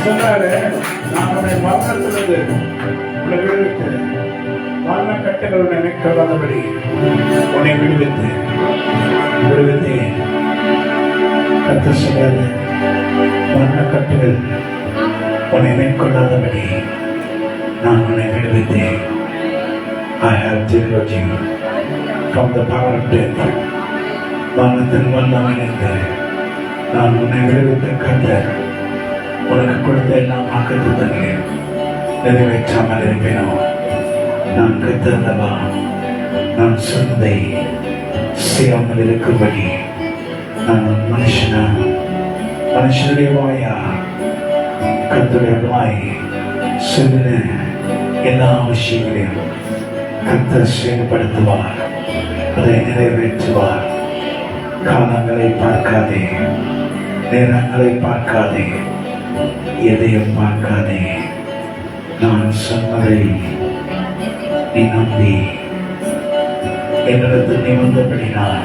சொன்னாரு, நான் உன்னை மரணத்திலிருந்து உன்னை விடுவித்து மரண கட்டுகள் உன்னை மேற்கொள்ளாதபடி உன்னை விடுவித்தேன். கர்த்தர் சொன்னாரு, மரண கட்டுகள் உன்னை மேற்கொள்ளாதபடி நான் உன்னை விடுவித்தேன். I have delivered you from the power of death. மரணத்தின் வல்லமையிலிருந்து நான் உன்னை விடுவித்த கர்த்தர். உனக்கு கொடுத்த எல்லாம் வாக்குத்தத்தங்களை நிறைவேற்றாமல் இருப்பேனோ? நான் கர்த்தரல்லவா? நான் சொன்னதை செய்யாமல் இருக்கும்படி நான் மனுஷனுடைய வாயா கர்த்தருடைய வாய் சொல்லின எல்லா விஷயங்களையும் கர்த்தர் செயல்படுத்துவார், அதை நிறைவேற்றுவார். காலங்களை பார்க்காதே, நேரங்களை பார்க்காதே, எதையும் பார்க்காதே. நான் சொன்னதை நீ நம்பி என்னிடத்தில் நீ வந்தபடினால்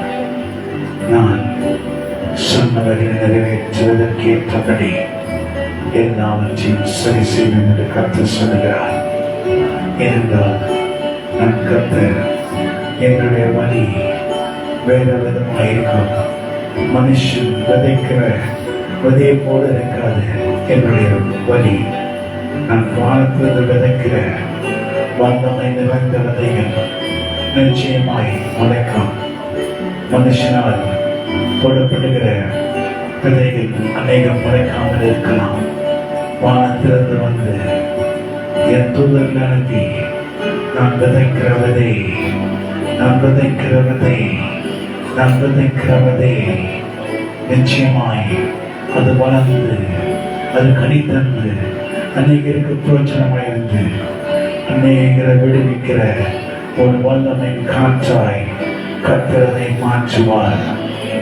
நான் சொன்னவரை நிறைவேற்றுவதற்கேற்றபடி எல்லாவற்றையும் சரி செய்வேன் என்று கர்த்தர் சொல்கிறார். ஏனென்றால் நான் கர்த்தர், என்னுடைய வழி வேற விதமாக இருக்கும். மனுஷன் விதைக்கிற விதையை போல இருக்காது என்னுடைய வழி. நான் வானத்திலிருந்து விதைக்கிற வல்லமை நிறைந்த விதைகள் நிச்சயமாய் முளைக்கும். மனுஷனால் போடப்படுகிற விதைகள் அநேகம் முளைக்காமல் இருக்கலாம். வானத்திலிருந்து வந்து என் தூதர்கள் அனுப்பி நான் விதைக்கிற விதை நிச்சயமாய் அது வளர்ந்து அது கனித்தந்து அநேகருக்கு பிரோஜனமாயிருந்து அநேகரை விடுவிக்கிற ஒரு வல்லமை காற்றாய் கர்த்தரை மாற்றுவார்.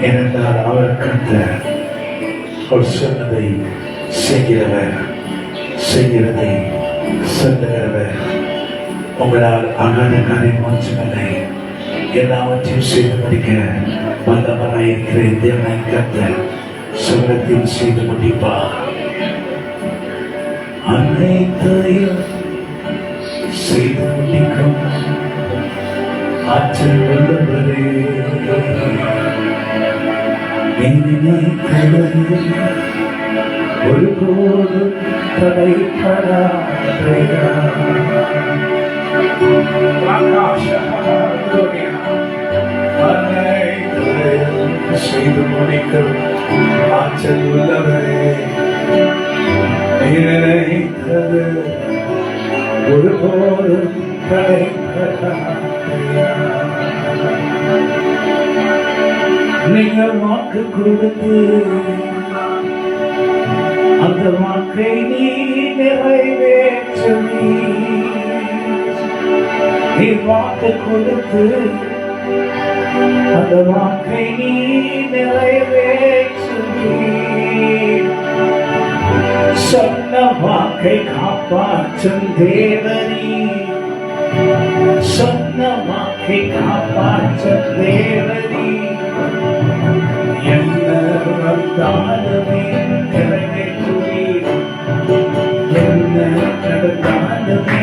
ஏனென்றால் அவர் கர்த்தர், அவர் சொன்னதை செய்கிறதை சொல்லுகிறவர். உங்களால் ஆகாத காரியம் ஒன்றுமில்லை. எல்லாவற்றையும் செய்து முடிக்க வல்லவராயிருக்கிற தேவனை கர்த்தர் சொர்க்கத்தில் செய்து முடிப்பார். அனைத்தையும் செய்து முடிக்கும் ஆற்றல் உள்ளவரே, ஒருபோது தடைப்படாதையா. செய்து முடிக்கும் ஆற்றல் உள்ளவரே, நினைத்தது ஒருபோது தடைப்படாதையா. நீங்கள் வாக்கு கொடுத்து அந்த வாக்கை நீ நிறைவேற்றி, நீ வாக்கு கொடுத்து அந்த வாக்கை நீ நிறைவேற்றி, சொன்ன வாக்கை காப்பாற்றும் தேவனே, சொன்ன வாக்கை காப்பாற்றும் தேவனே, என்ன வந்தாலுமே நிறைவேற்றுவீர், என்ன நடந்தாலுமே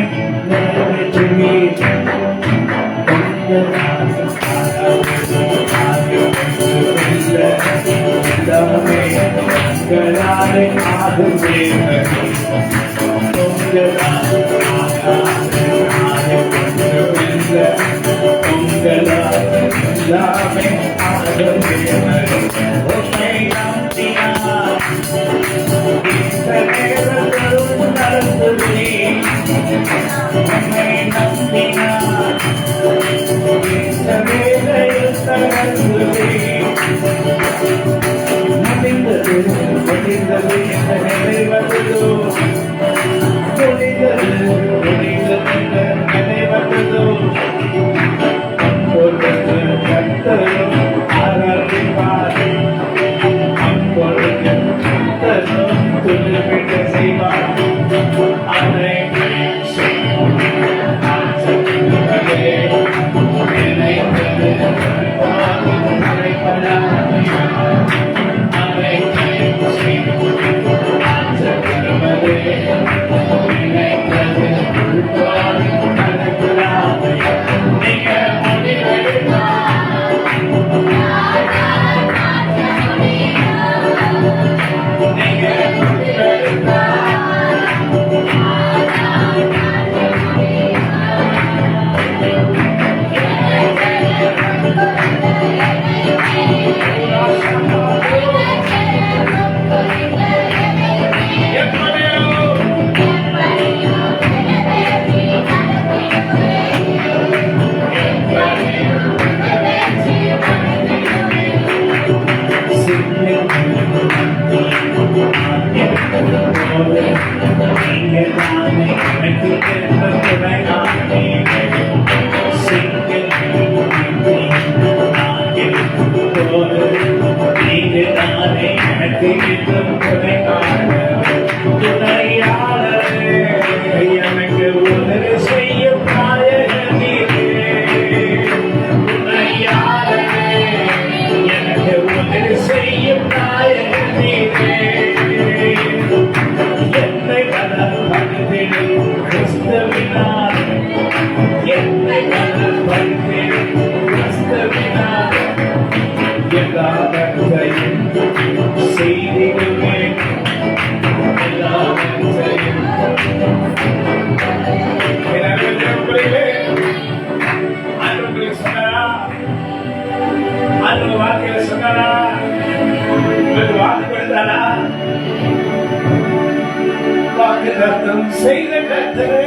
செய்த கர்த்தரே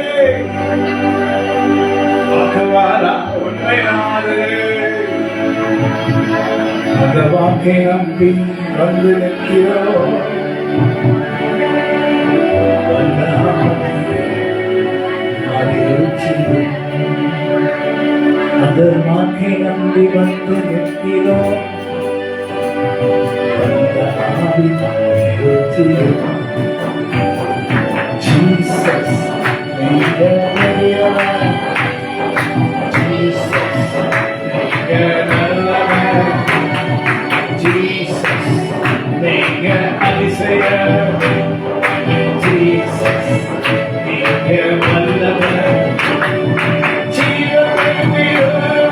வாக்குவாரா உண்மையானது அந்த வாக்கை நம்பி வந்து நிற்கிறோம் அந்த வாக்கை நம்பி வந்து நிற்கிறோம் அந்த ஆவி ருச்சியும் Jesus, make it real. Jesus, make it alive. Jesus, make it Isaiah. Jesus, make it alive. Jesus, make it alive.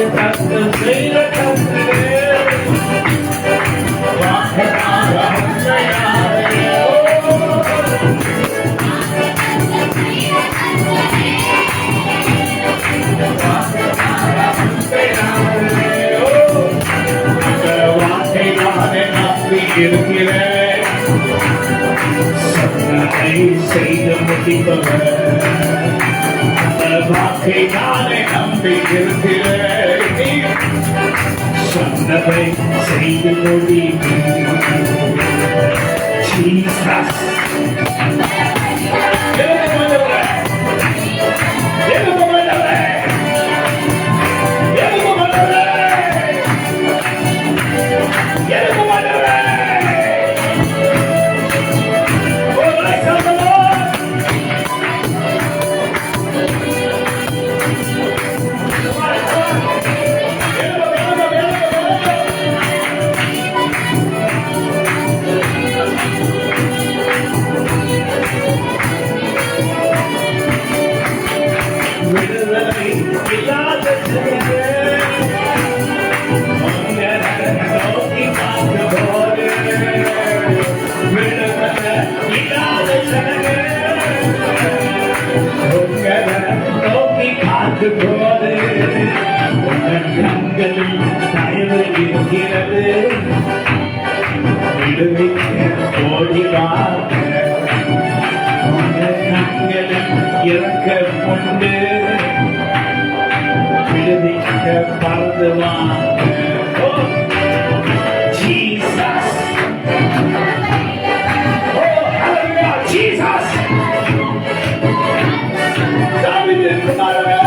தத்தம் செய்த கத்திரே வாக்கமாக உண்மையானே இருக்கிறேன் சொன்னதை செய்து முடிப்பவர் வாக்கை நானே நம்பி இருக்கிறேன் சொன்னதை செய்து முடிப்பேன் கண்களில் தயவு இருக்கிறது விடுவிக்க ஓடிவாங்க கண்களில் இறக்க கொண்டு விடுவிக்க பறந்துவாங்க ஜீசஸ் ஜீசஸ் தாவீதின் குமாரனே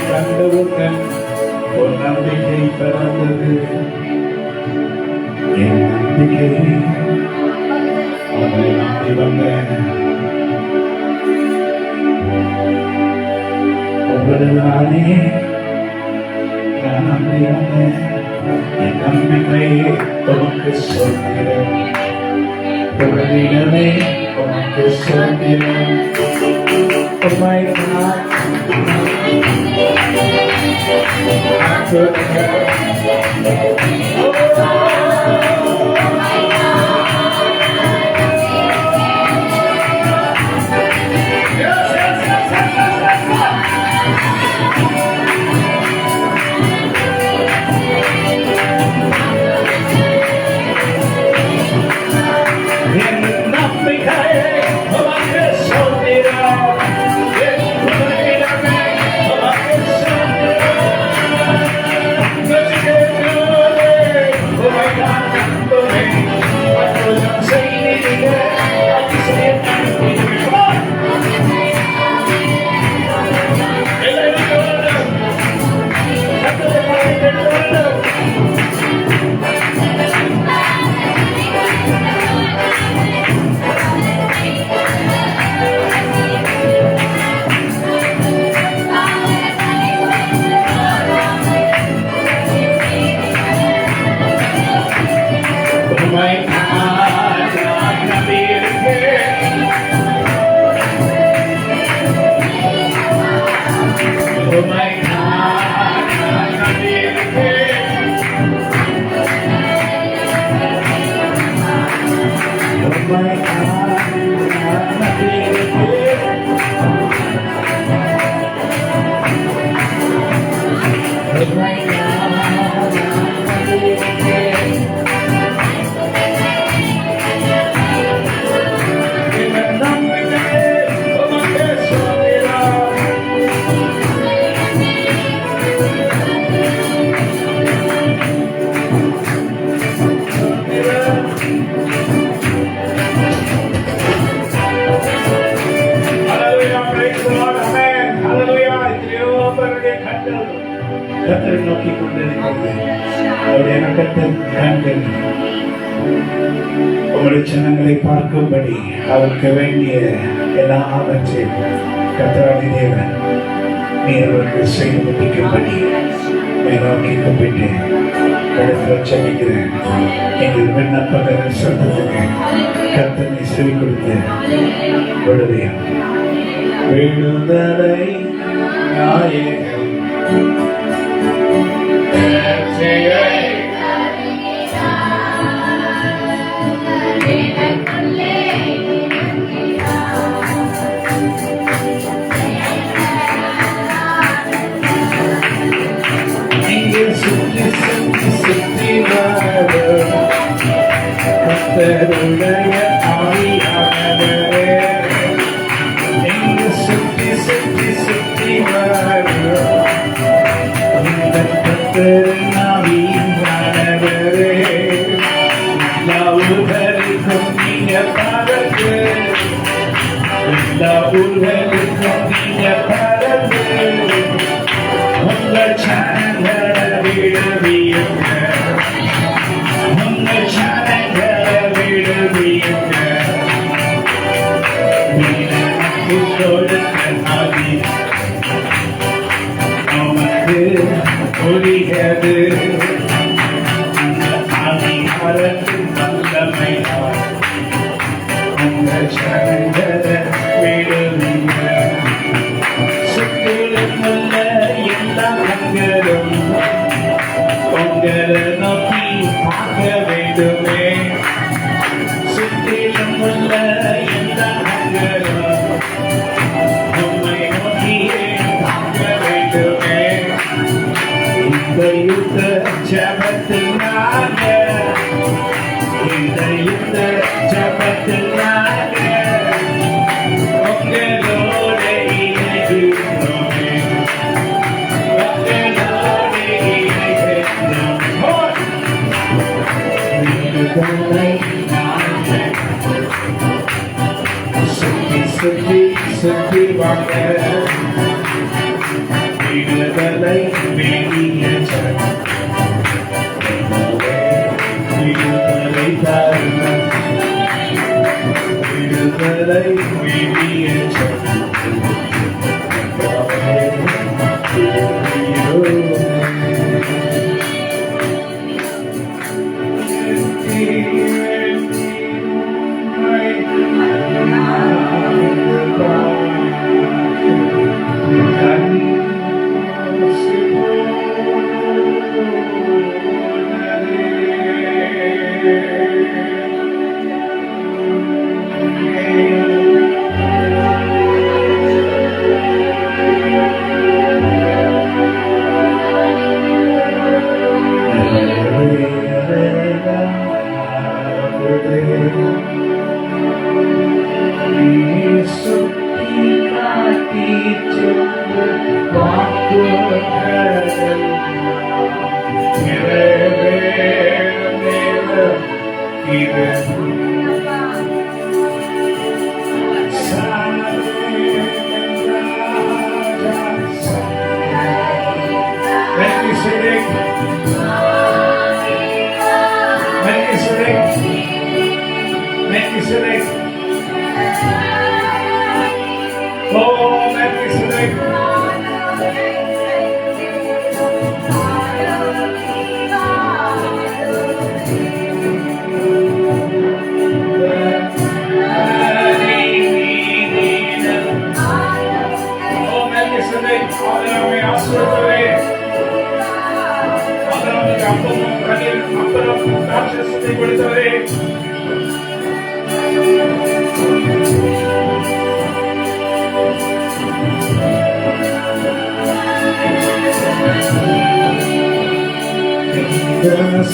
கண்டவுடன் ஒரு நம்பிக்கை பிறந்தது என் நம்பிக்கை அவரை நம்பி வந்தேன் ஒவ்வொரு நாளே நான் நம்பி வந்தேன் என் நம்பிக்கையை உனக்கு சொல்கிறேன் ஒவ்வொரு உனக்கு சொல்கிறேன் Oh my God. I could கத்தரை நோக்கி கொண்டிருக்கிறது. அவருடைய இறக்கத்தின் கண்கள் உங்களுடைய ஜனங்களை பார்க்கும்படி அவருக்கு வேண்டிய எல்லாவற்றையும் கத்தராகி தேவன் நீர் அவருக்கு செய்து முடிக்கும்படி நோக்கி கூப்பிட்டு கருத்தில் செல்கிறேன். எங்கள் விண்ணப்பங்கள் சத்தத்துக்கு கத்தனை செவி கொடுத்து விடுதலையும் விடுதலை நாயகம்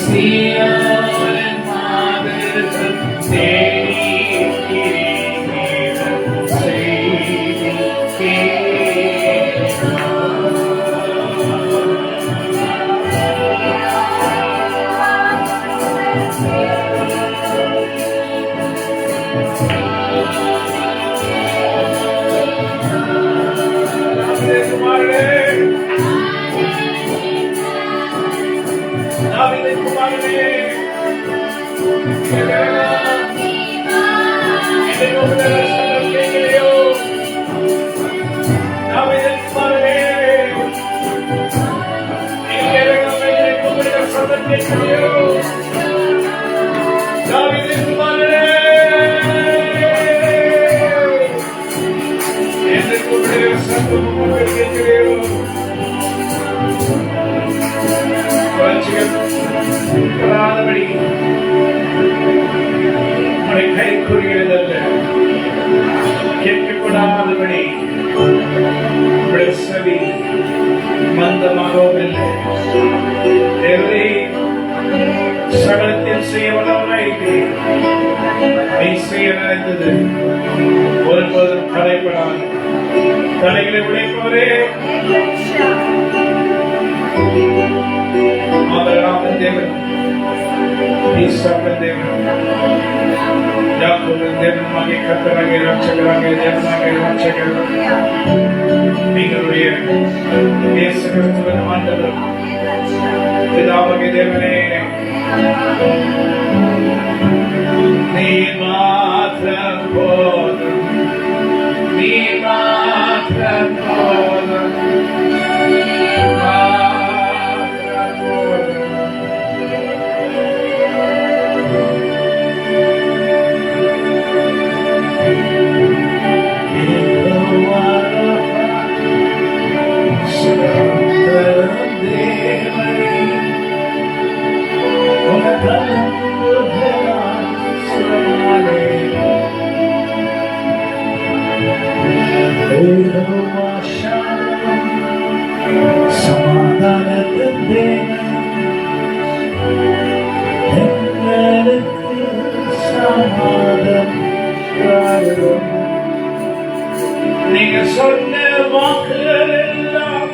சீயோனின் மாதர்கள் தேடி செய்தி கை கூறுகிறதல்ல, கேட்கக்கூடாதபடி செவி மந்தமாகவும் இல்லை. தேவரே, சகலத்தில் செய்ய வல்லவனாயிற்று. நீ செய்ய நினைத்தது ஒருபோதும் தடைப்படாது. தடைகளை உடைப்பவரே, ஆபிரகாமின் தேவன், ஈசாக்கின் தேவன், யாக்கோபின் தேவனாகிய கர்த்தராகிய இரட்சகராகிய தேவனாகிய இரட்சகர், எங்களுடைய இயேசு கிறிஸ்துவின் ஆண்டவர் பிதாவாகிய தேவனே, நீ மாத்திரம் போதும், நீ மாத்திரம் போதும், மாத்திரம் போதும். சமாதானத்தின் தேவன், எங்களுக்கு சமாதானம் தரும். நீங்க சொன்ன வாக்குகள் எல்லாம்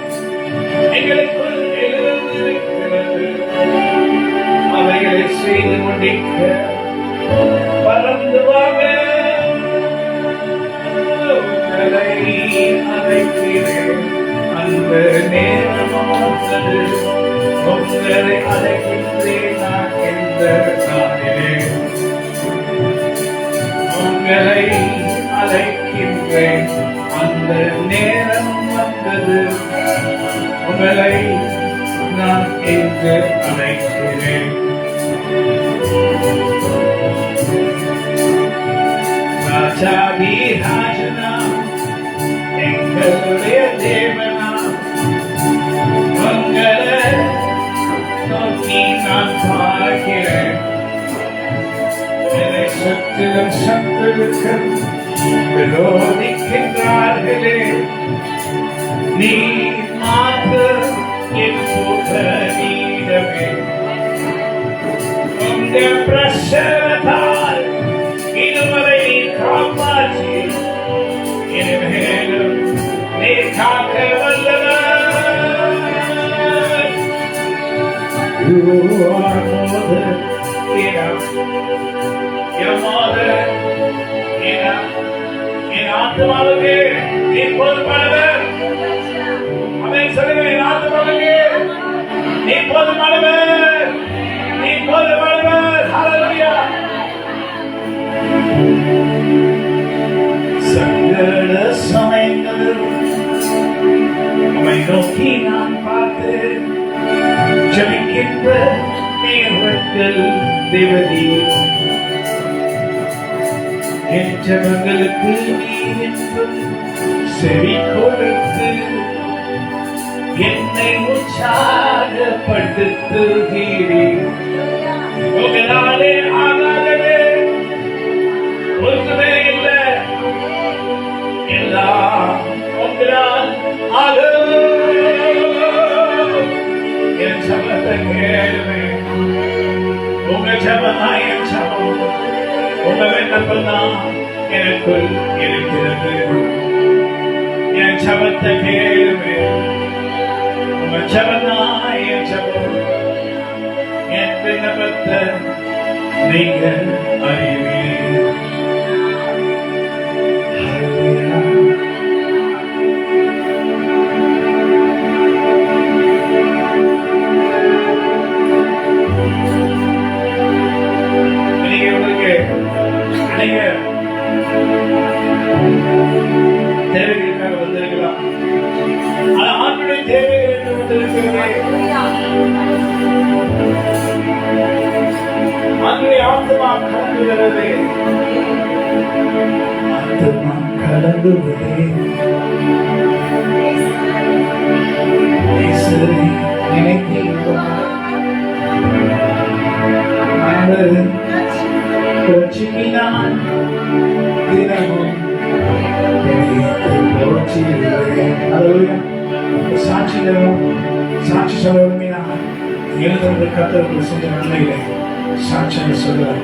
எங்களுக்குள் எழுந்திருக்கிறது. அவைகளை செய்து முடிக்க பறந்து வாங்க அழைக்கிறேன். அந்த நேரமானது உங்களை அழைக்கின்றேன். நான் எந்த நாளிலே உங்களை அழைக்கின்றேன். அந்த நேரம் வந்தது, உங்களை நான் என்று அழைக்கிறேன். ராஜாதி ராஜனா, எங்களுடைய தேவனா, உங்களை நோக்கி நான் பார்க்கிறேன். என்னை சுற்றிலும் சத்துருக்கள் விரோதிக்கின்றார்களே, நீ மாத்திரம் என் புகலிடமே. உங்க பிரசவத்தால் இதுவரை நீ காப்பாற்றி இனிமேலும் நீ காக்க வல்லவர். You are more than enough. You're more than enough. என் ஆத்மாவுக்கு நீ போதுமானவர். அமேன் சொல்லுங்க. என் ஆத்மாவுக்கு நீ போதுமானவர். நீ போதுமானவர். ஹல்லேலூயா. சகல சமயங்களில் உம்மை நோக்கி நான் பார்த்து ஜெபிக்கின்ற நேரத்தில் தேவனே, என் ஜெபங்களுக்கு நீர் என்றும் செவி கொடுத்து என்னை உற்சாகப்படுத்துகிறீர். உங்களாலே ஆகாதது ஒன்றுமே இல்லை. எல்லாம் உங்களால் ஆகும். என் சமத்த சத்தத்தை கேளுமே. உங்க ஜெபம் என் ஜெபம், உங்க விண்ணப்பம் தான் எனக்குள் இருக்கிறது. என் ஜெபத்தை கேளுமே. உங்க ஜெபம் தான் என் ஜெபம், என் விண்ணப்பத்தை நீங்க அறிவீர். தேவைகளுக்காக வந்திருக்கலாம். ஆனா ஆண்டுடைய தேவைகள் என்று வந்திருக்கிறீர்கள். ஆண்டுடைய ஆத்மா கலங்குகிறது. ஆத்மா கலங்குவதே நினைத்தீர்கள். பிரச்சினான் தினமும் சாட்சி சொல்லுவீனா எழுதுவது கத்தருக்கு செஞ்ச நன்மையிலே சாட்சியை சொல்லுவார்.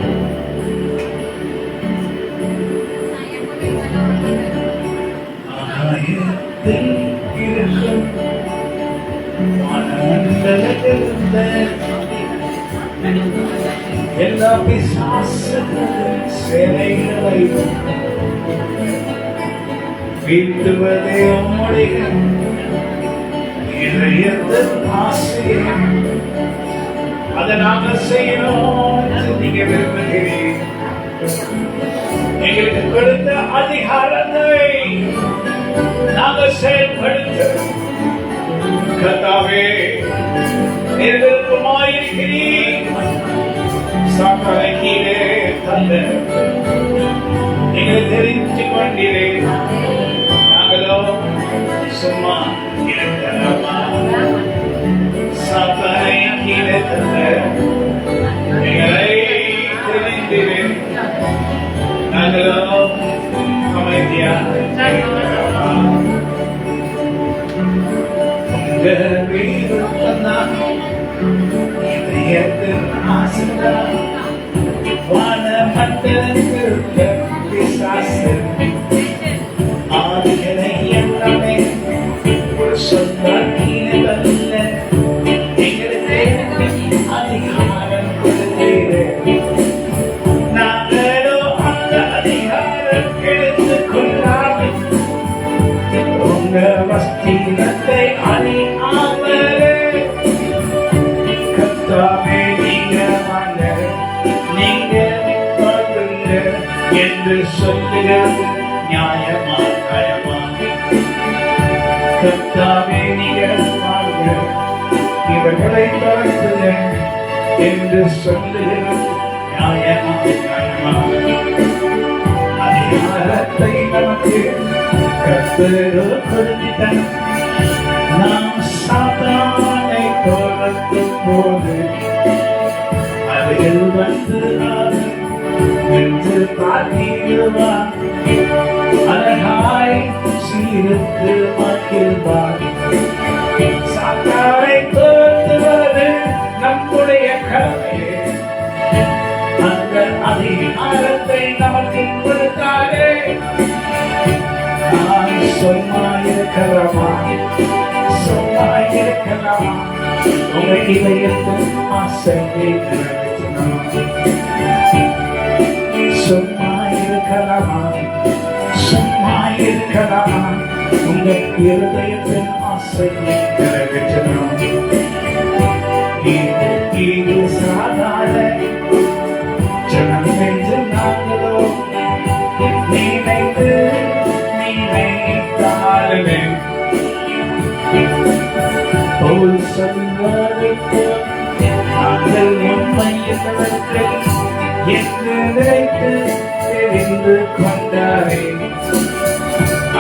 ஆகாயத்தில் இருக்கும் எல்லா பிசாசுகளின் சேனைகளையும் வீட்டுவதே உம்முடைய இதயத்தின் ஆசை. அதை நாங்க செய்யணும். நீங்க விரும்புகிறீர்கள். எங்களுக்கு கொடுத்த அதிகாரத்தை நாங்கள் செயல்படுத்த கர்த்தாவே நிர்விருப்பமாயிருக்கிறீர். சாத்தானை கீழே தந்த நீங்கள் தெரிந்து கொண்டீரே. நாங்களோ சும்மா இருக்கலாமா? சாத்தானை கீழே தந்த எங்களை தெரிந்தீரே. நாங்களோ அமைதியாக இருக்கலாமா? உங்க விருப்பம்தான் இதயத்தின் ஆசைதான். வானமண்டலத்திற்கு பிசாசு ஆதிகளை எல்லாமே ஒரு சொந்தீனதல்ல. எங்களுக்கு அதிகாரம் கொடுத்தீரே. நாங்களோ அந்த அதிகாரம் எடுத்துக் கொள்ளாமல் உங்க வஸ்திரத்தை அணியாமலே கர்த்தாவே நீங்க வாங்க, நீங்க பாருங்க என்று சொல்லுகிறது நியாயமா? நியாயமா? கர்த்தாவே நீங்க வாங்க, இவர்களை தாழ்த்துங்க என்று சொல்லுகிறது நியாயமா? நியாயமா? அதிகாரத்தை நமக்கு கர்த்தர் கொடுத்தார். நாம் சாத்தானை தோற்கும் போது அதில் வந்து என்று பார்த்தீருவார். அழகாய் சீருக்கு மாற்றிருவார். சாத்தானை தோற்றுவது நம்முடைய கடமை. அந்த அதிகாரத்தை நமக்கு கொடுத்தாரே. நான் சும்மா இருக்கலாமா? சும்மா இருக்கலாமா? உங்க இதயத்தின் ஆசையை நிறைவேற்றலாம். சும்மா இருக்கலாமா? சும்மா இருக்கலாமா? உங்க இருதயத்தின் ஆசையை நிறைவேற்றலாம். இது சாதாரண ஜனம் என்று நாங்களோ நினைத்து நினைத்தாலுமே போல் சொல்வதற்கு நாங்கள் உண்மையினவற்றை என்று நினைத்து தெரிந்து கொண்டாரே.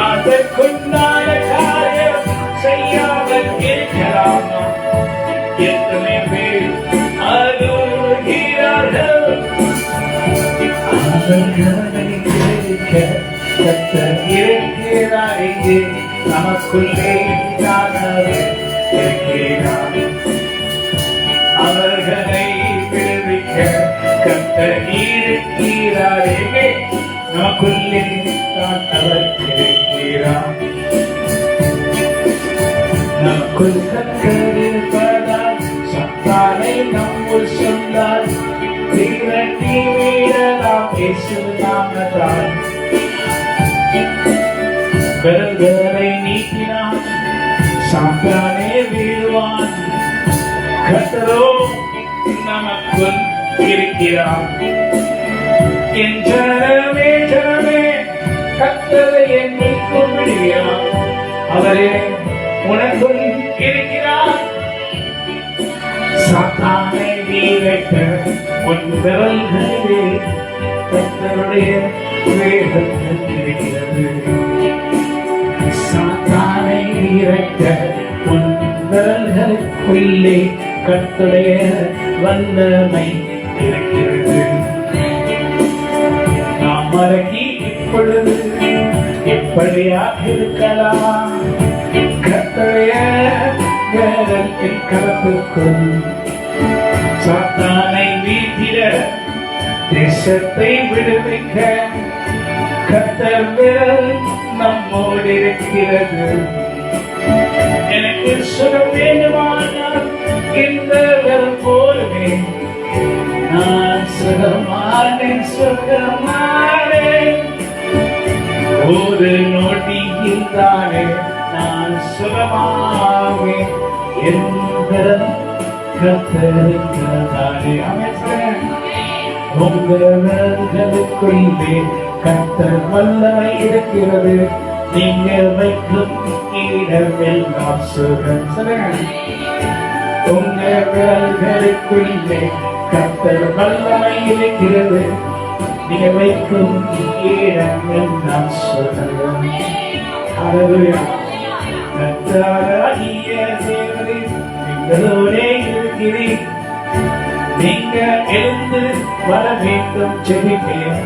அதற்குண்டான காரியம் செய்யாமல் இருக்கலாமா? எத்தனை பேர் அழுகிறார்கள். அவர்களை கேட்க கர்த்தர் இருக்கிறார். இங்கே நமக்குள்ளே இருக்கிறார். நமக்குள் கர்த்தர் இருப்பதால் சாத்தானை நம்முள் சொந்தால் தீரட்டி வீழலாம் இயேசு நாமத்தால். விரல்களை நீக்கினான் சாத்தானே வீழ்வான். கர்த்தரோ நமக்குள் இருக்கிறார். என் ஜனமே ஜனமே கர்த்தரை எண்ணிக்கும் முடியாது. அவரே உனக்குள் இருக்கிறார். சாத்தானை வீழட்ட உன் விரல்களே கர்த்தருடைய வேதத்தில் இருக்கிறது. சாத்தானை வீழட்ட உன் விரல்களுக்குள்ளே கர்த்தருடைய வல்லமை இருக்கிறது. நாம் மறக்கி இப்பொழுது எப்படியாக இருக்கலாம்? கர்த்தருடைய வேதத்தின் கரத்துக்குள் சாத்தானை வீழ்த்திட தேசத்தை விடுவிக்க கர்த்தர் விரல் நம்மோடு இருக்கிறது. எனக்கு சுகம் வேண்டுமானால் இந்த விரல் போலவே நான் சுகமானேன் சுகமானேன். ஒரு நொடியில் தானே நான் சுகமாவேன். என் விரல் கர்த்தருக்கிறதாலே. அமைச்சர் உங்கள் விரல்களுக்குள்ளே கர்த்தர் வல்லமை இருக்கிறது. நீங்கள் வைக்கும் இடமெல்லாம் சுகம். உங்கள் விரல்களுக்குள்ளே கர்த்தர் வல்லமை இருக்கிறது. நீங்கள் வைக்கும் இடமெல்லாம் சுகம். ஹல்லேலூயா. கர்த்தராகிய தேவரே எங்களோடே இருக்கிறீர். நீங்க எழுந்து வர வேண்டும் ஜெபிப்பேன்.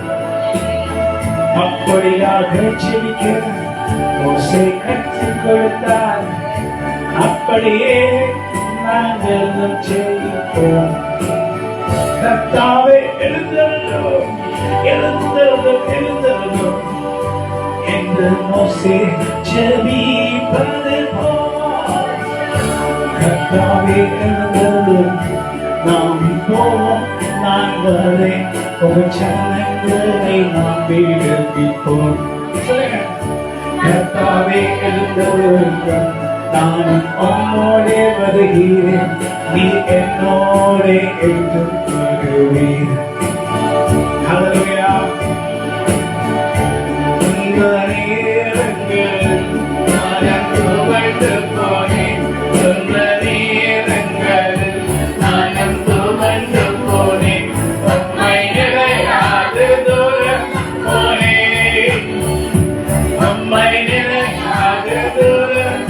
அப்படியாக ஜெபிக்க மோசே கற்றுக் கொடுத்தார். அப்படியே நாங்களும் ஜெபிப்போம். கர்த்தாவே எழுந்தருளும் எழுந்தருளும் எழுந்தருளும் என்று மோசே ஜெபிப்பது போல். கர்த்தாவே எழுந்தருளும் நாம் போவோம் நாங்களே உங்கள் சரணங்களை நாம் விடுவிப்போம். கர்த்தாவே எழுந்தருளும் நானும் உம்மோடே வருகிறேன். நீ என்னோடே என்றும் வருவீர். ஹல்லேலூயா. உங்கள் நேரங்கள் நான் அங்கு வைத்து போனேன். உங்கள் நேரங்கள் நான் அங்கு வந்து போனேன். உம்மை நிலையாது தூரம் போனேன். உம்மை நிலையாது தூரம்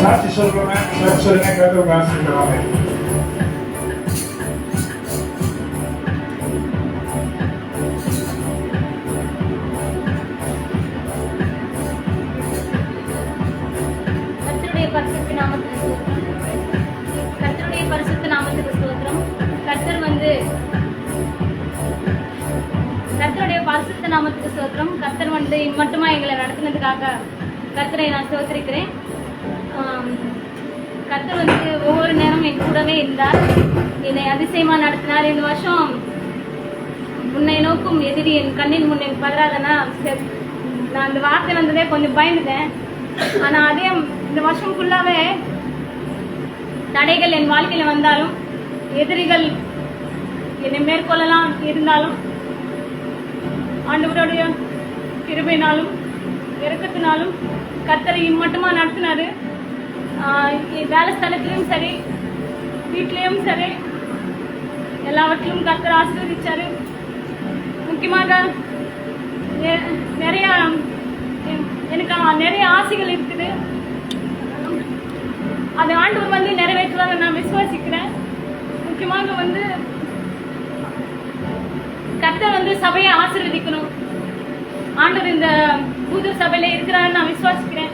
சாட்சி சொல்றேன். சொல்லுங்க வாசிக்கிறாங்க. கர்த்தருடைய பரிசுத்த நாமத்துக்கு ஸ்தோத்திரம். கர்த்தருடைய பரிசுத்த நாமத்துக்கு ஸ்தோத்திரம். கர்த்தர் வந்து மட்டுமா எங்களை நடத்தினதுக்காக கர்த்தரை நான் ஸ்தோத்திரிக்கிறேன். கர்த்தர் வந்து ஒவ்வொரு நேரம் என் கூடவே இருந்தார். என்னை அதிசயமா நடத்தினார். இந்த வருஷம் உன்னை நோக்கும் எதிரி என் கண்ணின் முன்னே பதறாதனா நான் அந்த வார்த்தை வந்ததே கொஞ்சம் பயந்துட்டேன். ஆனால் அதே இந்த வருஷம் ஃபுல்லாகவே தடைகள் என் வாழ்க்கையில் வந்தாலும், எதிரிகள் என்னை மேற்கொள்ளலாம் இருந்தாலும், ஆண்டவருடைய கிருபையினாலும் இறக்கத்தினாலும் கர்த்தரை மட்டுமா நடத்தினாரு. வேலை ஸ்தலத்திலும் சரி, வீட்லேயும் சரி, எல்லாவற்றிலும் கர்த்தர் ஆசீர்வதிச்சாரு. முக்கியமாக எனக்கு நிறைய ஆசைகள் இருக்குது. அதை ஆண்டவர் நிறைவேற்றுவாங்க நான் விசுவாசிக்கிறேன். முக்கியமாக கர்த்தர் சபையை ஆசீர்வதிக்கணும். ஆண்டவர் இந்த புது சபையில இருக்கிறான்னு நான் விசுவாசிக்கிறேன்.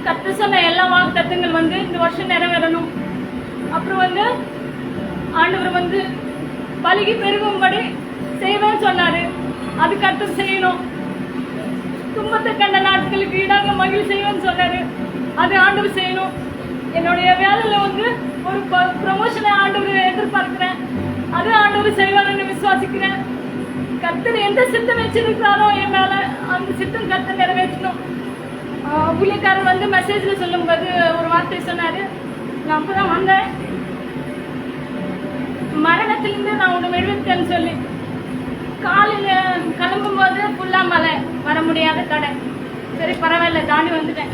கர்த்தர் சொன்ன எல்லா வாக்குத்தத்தங்கள் இந்த வருஷம் நிறைவேறணும். அப்புறம் ஆண்டவர் பலுகி பெருகும்படி செய்வேன்னு சொன்னாரு. அது கர்த்தர் செய்யணும். துன்பத்தை கண்ட நாட்களுக்கு ஈடாக மகிழ் செய்வேன்னு சொன்னாரு. அது ஆண்டவர் செய்யணும். என்னுடைய வேலையில ஒரு ப்ரமோஷனை ஆண்டவர் எதிர்பார்க்கிறேன். அது ஆண்டவர் செய்வார்னு விசுவாசிக்கிறேன். கர்த்தர் எந்த சித்தம் வச்சிருக்கிறாரோ என் மேல அந்த சித்தம் கர்த்தர் நிறைவேற்றணும். ஊழியக்காரர் மெசேஜ்ல சொல்லும்போது ஒரு வார்த்தை சொன்னாரு. நான் அப்பதான் வந்தேன், மரணத்திலிருந்து நான் உன்னை விடுவித்தேன்னு சொல்லி. காலையில கிளம்பும் போது ஃபுல்லா மழை, வர முடியாத தடை. சரி பரவாயில்ல, தாண்டி வந்துட்டேன்.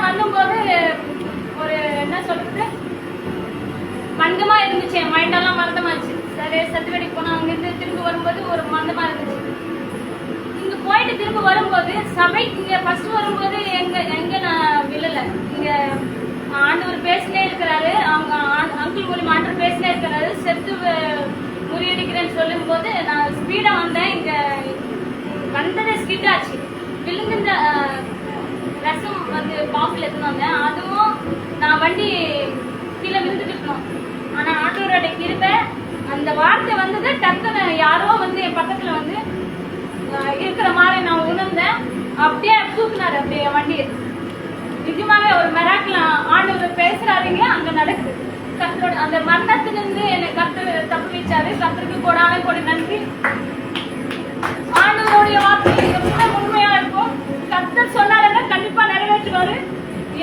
வந்தும்போது ஒரு என்ன சொல்றது, மந்தமா இருந்துச்சு. என் மைண்டெல்லாம் மந்தமாச்சு. சரி சத்துவடிக்கு போனா அங்கிருந்து திரும்ப வரும்போது ஒரு மந்தமா இருந்துச்சு. இங்க போயிட்டு திரும்ப வரும்போது சபை இங்க ஃபர்ஸ்ட் வரும்போது எங்க நான் விழல. இங்க ஆண்டவர் பேசினே இருக்கிறாரு. அவங்க அங்கிள் மூலியமா ஆண்டவர் பேசினே இருக்கிறாரு. செத்து முறியடிக்கிறேன்னு சொல்லும் போது நான் ஸ்பீடா வந்தேன். இங்க வந்ததே ஸ்கிட் ஆச்சு. விழுந்த ரசம் பாக்ஸ்ல எடுத்துன்னு வந்தேன். அதுவும் நான் வண்டி கீழே விழுந்துட்டு இருக்கணும். ஆனா ஆண்டவரோட கிருபை, அந்த வார்த்தை வந்தது டக்குன்னு யாரோ என் பக்கத்துல இருக்கிற மாதிரி நான் உணர்ந்தேன். அப்படியே தூக்குனாரு அப்படியே வண்டியை. நிஜமாவே ஒரு மிராக்கிள் ஆண்டவர் பேசுறாருங்க, அங்க நடக்குது. கர்த்தரோட அந்த மரணத்திலிருந்து என்னை கர்த்தர் தப்பு வச்சாரு. கர்த்தருக்கு கொடான கொடி நன்றி. ஆண்டவருடைய வார்த்தை எப்பவுமே உண்மையா இருக்கும். கர்த்தர் சொன்னாருன்னா கண்டிப்பா நிறைவேற்றுவாரு.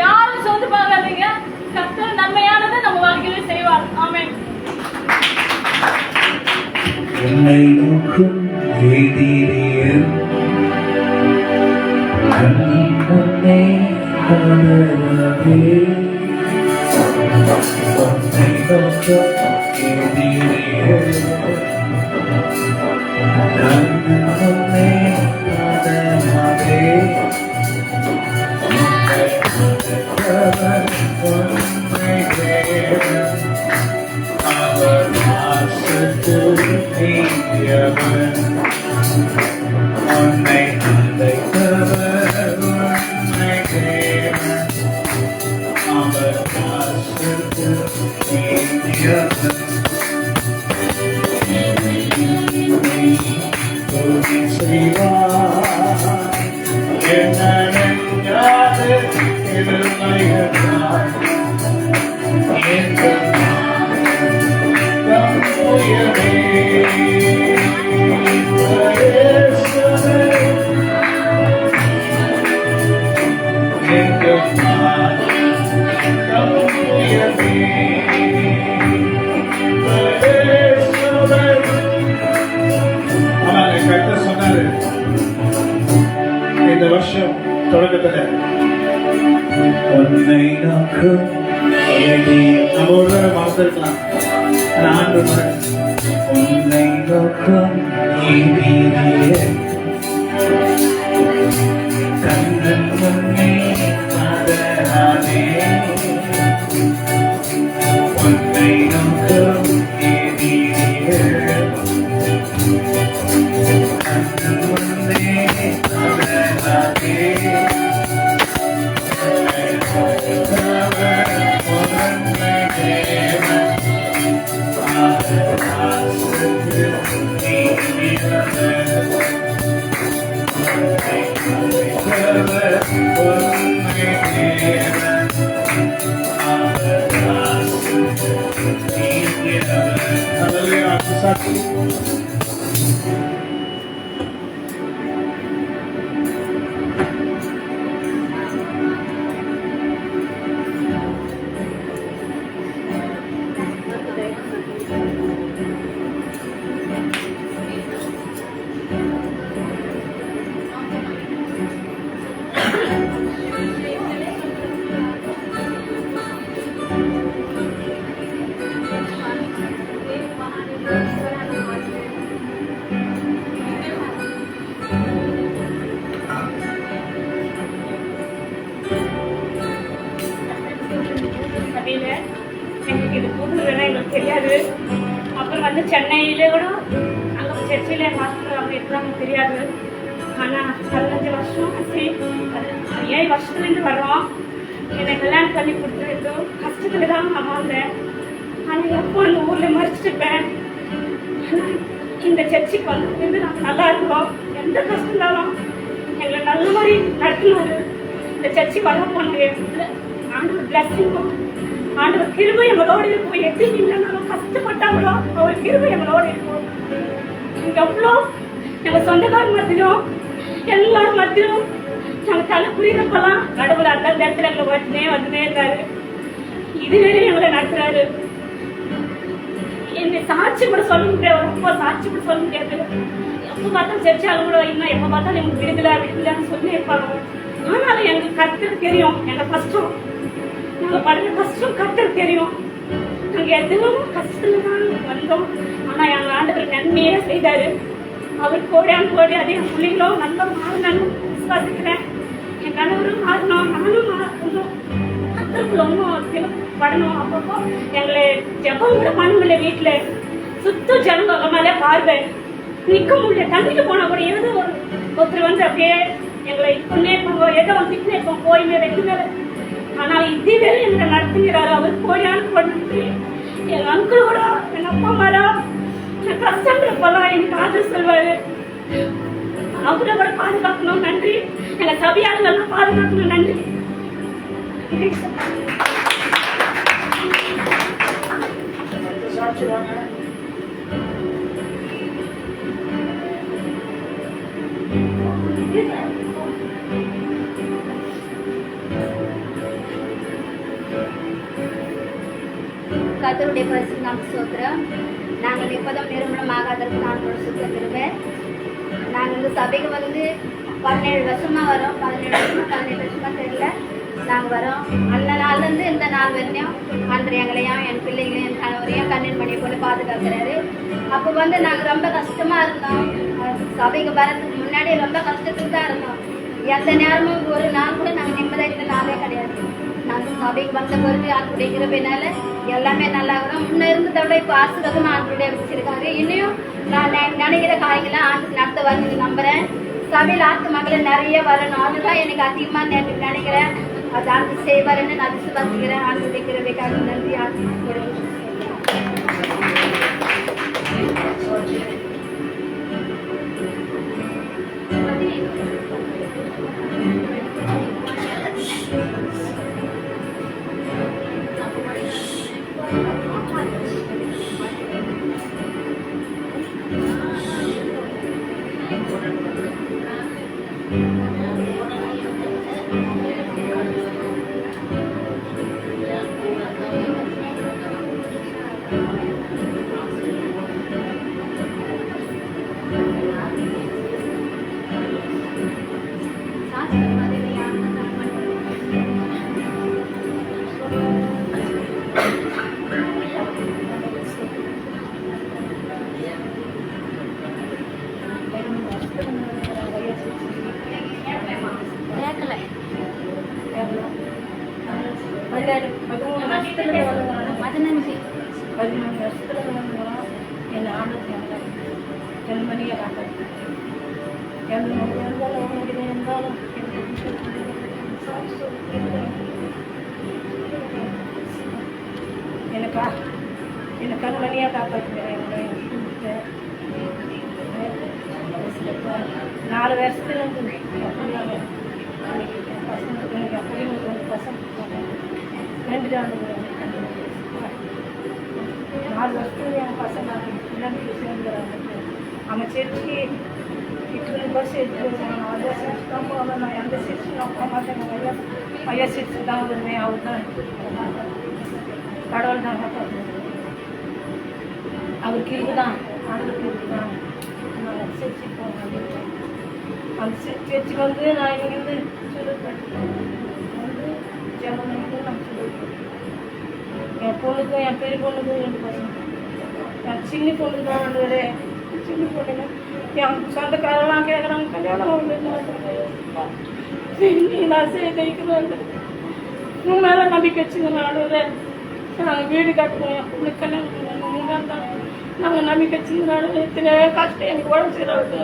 யாரும் சொந்து பார்க்காதீங்க. கர்த்தர் நன்மையானதை நம்ம வாழ்க்கையில செய்வார். ஆமென். என்னை நோக்கும் எதிரியே கண்ணே கனவே, என்னை நோக்கும் எதிரியே கண்ணே கனவே, உன்னை தேவன் அவர் ஆசைக்குள் நீயவன், உன்னை அழைத்தவர் உன்னை தேவன் அவர் ஆசைக்குள் நீயவன். துதி செய்வார் என்ன நெஞ்சாது இருமையதாய் சொன்னாரு. இந்த வருஷம் தொடக்கத்துல உன்னை நோக்கும் நம்ம ஒரு மறந்துருக்கலாம். உன்னை நோக்கும் கண்ணன் முன்னே மதராதே, உன்னை நோக்கும் கண்ணன் முன்னே மதராதே, சென்னையிலே கூட அங்கே சர்ச்சிலே மாஸ்டர் அவங்க இருக்கிறாங்க தெரியாது. ஆனால் 15 வருஷம் ஆச்சு. அது 7 வருஷத்துலேருந்து வர்றோம். என்னை கல்யாணம் பண்ணி கொடுத்துருக்கு கஷ்டத்தில் தான் நான் வாழ்ந்தேன். ஆனால் எப்போ அந்த ஊரில் மறைச்சிட்டுப்பேன். இந்த சர்ச்சுக்கு வந்து நாங்கள் நல்லா இருக்கோம். எந்த கஷ்டம் இருந்தாலும் எங்களை நல்ல மாதிரி நடத்தினாரு. இந்த சர்ச்சுக்கு வர போனது ஆண்டவர் பிளஸ்ஸிங்கும் ஆண்டவர் கிருபை எங்களோடு இருக்கும். எது இல்லைனாலும் கஷ்டப்பட்டாங்களோ அவர் கிருபை எங்களோடு இருக்கும். இங்கே எவ்வளோ எங்கள் சொந்தக்கார மத்தியும் எல்லாரும் மத்தியும் நாங்கள் தலை புரியுறப்பெல்லாம் கடவுள் அந்த இடத்துல எங்களை வந்துனே இருக்காரு. இதுவரை எங்களை நடத்துறாரு. என்னை சாட்சி கூட சொல்ல முடியாது. ரொம்ப சாட்சி கூட சொல்ல முடியாது. எப்போ பார்த்தாலும் சர்ச்சாலும் கூட இன்னும் எப்போ பார்த்தாலும் எங்களுக்கு விடுதலான்னு சொல்லி இருப்பாங்க. ஆனாலும் எங்களுக்கு கர்த்தருக்கு தெரியும் எங்கள் கஷ்டம். நாங்கள் படுற கஷ்டம் கர்த்தருக்கு தெரியும். நாங்கள் எதுவும் கஷ்டத்துல தான் வந்தோம். ஆனால் எங்கள் ஆண்டவர் நன்மையே செய்தாரு. அவர் கோடி அதே பிள்ளைங்களும் நல்லா மாறணும்னு விசுவாசிக்கிறேன். என் கணவரும் மாறணும், நானும் மாறணும். கர்த்தருக்குள்ள ஒன்றும் படணும். அப்பப்போ எங்களை ஜபம் கூட பண்ண முடியல. வீட்டில் சுத்தம் ஜனங்க மேலே பார்வை நிற்க முடியல. தண்ணிக்கு போனால் கூட ஏதோ ஒருத்தர் வந்து அப்படியே எங்களை இப்போன்னே இருப்பாங்க, ஏதோ வந்து இப்பனே இருப்போம் கோயிலே வைக்கிறாரு. ஆனால் இதுவே எங்களை நடத்துகிறாரு. அவர் கோடியான கொண்டு எங்கள் அங்கிளோட எங்கள் அப்பா அம்மாரா நான் கஷ்டப்படுறப்பெல்லாம் எனக்கு ஆதரவு சொல்வாரு. அவரை கூட பாதுகாக்கணும். நன்றி. எங்கள் சபையாளர்கள்லாம் பாதுகாக்கணும். நன்றி. கர்த்தருடைய பரிசுத்த நாமத்துக்கு ஸ்தோத்திரம். நாங்கள் எப்போதும் நிறுவனமாகாதற்கு நான் ஒரு சுத்தத்திருவேன். நாங்கள் இந்த சபைக்கு வந்து 17 வருஷமா வரோம். 18 வருஷமா தெரியல நாங்கள் வரோம். அந்த நாள்லேருந்து இந்த நாள் வரையும் அன்று எங்களையும் என் பிள்ளைகளையும் என் கணவரையும் கண்ணீர் மணியை போட்டு பாதுகாக்கிறாரு. அப்போ வந்து நாங்கள் ரொம்ப கஷ்டமாக இருந்தோம். சபைக்கு வரதுக்கு முன்னாடி ரொம்ப கஷ்டத்துக்கு தான் இருந்தோம். எந்த நேரமும் ஒரு நாள் கூட நாங்கள் நிம்மதியாக இருந்த நாளே கிடையாது. நாங்கள் சபைக்கு வந்த பிறகு ஆண்களுடைய கிருபையினால எல்லாமே நல்லா இருக்கிறோம். முன்ன இருந்ததை விட இப்போ ஆசீர்வாதமாக ஆண்களுடைய வச்சிருக்காரு. இன்னும் நான் நினைக்கிற காரியங்கள்லாம் ஆண்டு நடத்த வரணும்னு நம்புகிறேன். சபையில் ஆத்து மக்களை நிறைய வரணும். அதுதான் எனக்கு அதிகமாக நினைக்கிறேன். அது ஆண்டு செய்வாருன்னு நான் விசுவாசிக்கிறேன். ஆண்களுடைய கிருபைக்காக நன்றி. ஆண்டு என்னை ஆண்டு ஜென்மனியை காப்பாற்று. இருந்தாலும் என்னை கண்மணியாக காப்பாற்றுகிறேன். 4 வருஷத்துல இருந்து பசங்களுக்கு அப்படியே 2 பசங்க 2 தான் 4 வருஷத்துல என் பசங்க பிள்ளைங்களுக்கு சேர்ந்துக்கிறாங்க. அவன் சர்ச்சுக்கு 2 பஸ் எடுத்துருவாங்க. அந்த சர்ச்சு தான் போவேன். நான் எந்த சர்ச்சு நான் போக மாட்டேங்க. ஐயா சர்ச்சு தான் வருவேன். அவர் தான் கடவுள் தான் காப்பாற்றுவேன். அவருக்கு இருக்குதான் அவருக்கு இருக்குதான். நான் சர்ச்சுக்கு போவேன். அந்த சர்ச்சுக்கு வந்து நான் இங்கேருந்து சொல்லிப்பேன் வந்து ஜெர்மனிக்கு நான் சொல்லிப்பேன். என் பொண்ணுக்கும் என் பெரிய பொண்ணுக்கும் 2 பசங்க. என் சின்ன பொண்ணு தான் வந்து சின்ன பொண்ணுங்க என் சொந்தக்காரெல்லாம் கேட்குறாங்க கல்யாணம் நீ நான் சேர்க்கிறாங்க. உன் மேலே நம்பிக்கை வச்சுங்க. நாங்கள் வீடு கட்டுவோம். என் பொண்ணு கல்யாணம் தான் நாங்கள் நம்பிக்கை வச்சிருந்தாலும் இத்தனை கஷ்டம் எனக்கு உடம்பு சரியாகுது.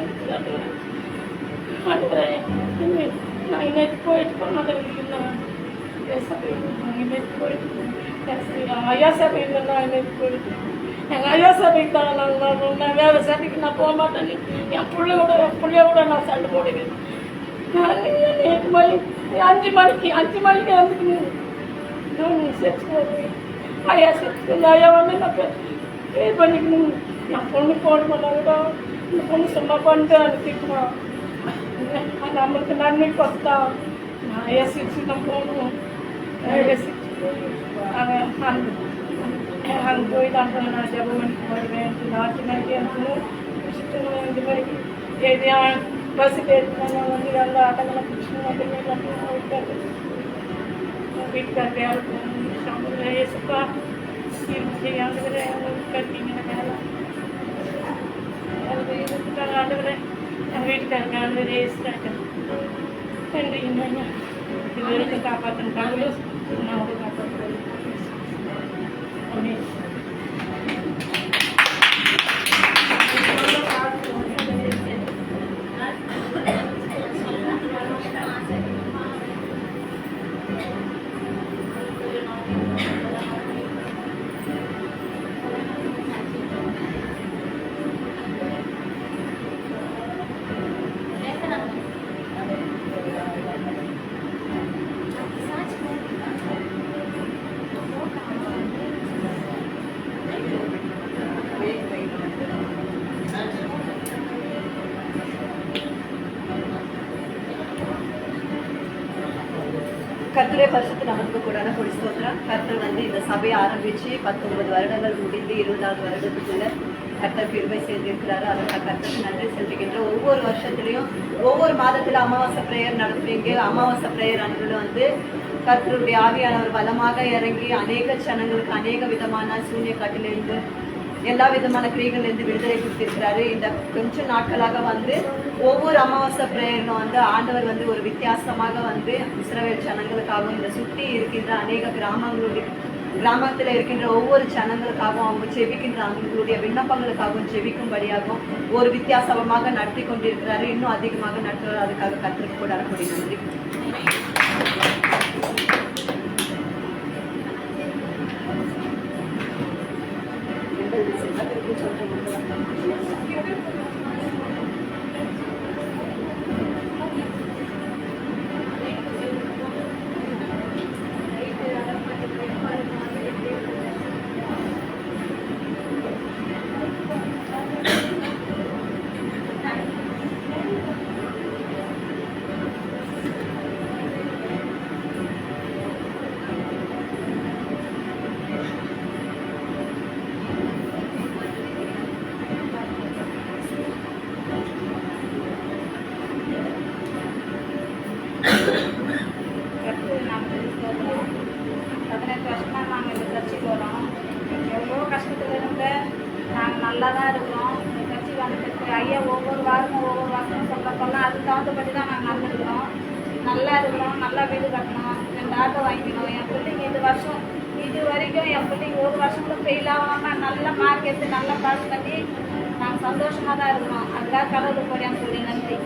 நான் நேற்று போயிட்டு போனதை இருந்தேன் நேற்று போயிட்டு ஐயா சபைக்கு நான் நேற்று போயிட்டு எங்கள் ஐயா சபைக்கு தான் நான் வேறு சபைக்கு நான் போக மாட்டேன். என் பிள்ளையோட நான் சண்டை போடுவேன். நான் நேற்று மணி 5 மணிக்கு வந்துக்கணும் சேர்த்து ஐயா சேர்த்து ஐயா வந்து நான் பேர் பண்ணிக்கணும். என் பொண்ணு போன் பண்ணாவிடா இந்த பொண்ணு சும்மா பண்ணிட்டு அனுப்பிக்கணும். நம்மளுக்கு நன்மை பார்த்தா நான் ஐயா சேர்த்து நான் போகணும். அங்கே போய் தான் நான் ஜபம் பண்ணிட்டு வருவேன். 4 மணிக்கு இருக்கணும் இந்த மாதிரிக்கு எதையா பஸ்ஸுக்கு எடுத்துனாங்க வந்து நல்ல ஆட்டங்கள்லாம் பிடிச்சணும் அப்படின்னு வீட்டுக்காரர் யாருக்கும் ஏசுப்பா இருந்துச்சு ஆண்டுகிற கட்டிங்க வேலை ஆண்டுகிற எங்கள் வீட்டுக்காரங்க ஆண்டுகிற ஏசுக்காங்க நன்றிங்க. இது வரைக்கும் காப்பாற்றினாங்களோ நான் அவங்க காப்பாற்றுறேன். கர்த்தருடைய பரிசுத்த நாமத்துக்கு கூடான கொடி ஸ்தோத்திரம். கர்த்தர் வந்து இந்த சபையை ஆரம்பித்து 19 வருடங்கள் முடிந்து 20வது வருடத்துக்குள்ள கர்த்தர் கிருபை செய்திருக்கிறாரு. அதற்கு கர்த்தருக்கு நன்றி செலுத்துகின்ற. ஒவ்வொரு வருஷத்துலையும் ஒவ்வொரு மாதத்தில் அமாவாசை பிரேயர் நடத்துவீங்க. அமாவாசை பிரேயர் அன்றில் வந்து கர்த்தருடைய ஆவியானவர் பலமாக இறங்கி அநேக ஜனங்களுக்கு அநேக விதமான சூன்ய காட்டிலிருந்து எல்லா விதமான கிரியைகளிலிருந்து விடுதலை கொடுத்திருக்கிறாரு. இந்த கொஞ்ச நாட்களாக வந்து ஒவ்வொரு அமாவாசை பிரேயரும் வந்து ஆண்டவர் வந்து ஒரு வித்தியாசமாக வந்து இஸ்ரவேல் ஜனங்களுக்காகவும் இந்த சுற்றி இருக்கின்ற அநேக கிராமத்தில் இருக்கின்ற ஒவ்வொரு ஜனங்களுக்காகவும் அவங்க ஜெபிக்கின்ற அவங்களுடைய விண்ணப்பங்களுக்காகவும் ஜெபிக்கும்படியாகவும் ஒரு வித்தியாசமாக நடத்தி கொண்டிருக்கிறாரு. இன்னும் அதிகமாக நடத்துவார். அதுக்காக கர்த்தருக்கு கூட கூடிய நன்றி. நல்லா தான் இருக்கிறோம். கட்சி வந்துட்டு ஐயா ஒவ்வொரு வாரமும் சொல்லப்போனால் அதுக்கு தகுந்தபடி தான் நாங்கள் நடந்துக்கிறோம். நல்லா இருக்கிறோம். நல்லா வீடு கட்டணும். 2 ஆட்டோ வாங்கிக்கணும். என் பிள்ளைங்க இது வரைக்கும் என் பிள்ளைங்க ஒரு வருஷம் கூட ஃபெயில் ஆகாமல் நல்ல மார்க் எடுத்து நல்லா பாஸ் பண்ணி நாங்கள் சந்தோஷமாக தான் இருக்கிறோம். அதுக்காக கடவுள் போடியான்னு சொல்லி நன்றி.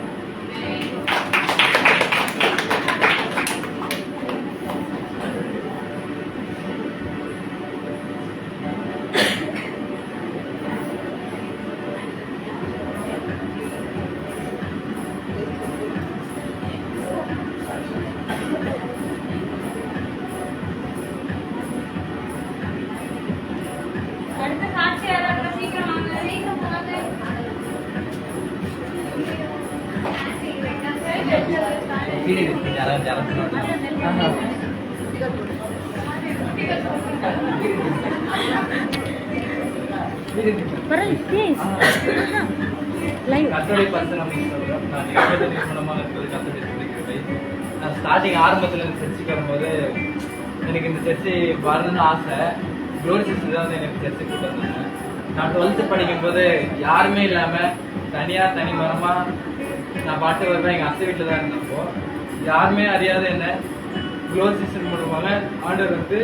ஸ்டார்டிங் ஆரம்பத்தில் இந்த சர்ச்சுக்கு வரும்போது எனக்கு இந்த சர்ச்சு வரணும்னு ஆசை. க்ளோரி சிஸ்டர் தான் வந்து எனக்கு சர்ச்சு கூட்டு வந்தாங்க. நான் 12th படிக்கும்போது யாருமே இல்லாமல் தனி மரமாக நான் பாட்டு வருவேன். எங்கள் அத்தை வீட்டில் தான் இருந்தப்போ யாருமே அறியாத என்ன க்ளோரி சிஸ்டர் மூலமாக ஆண்டவர் வந்து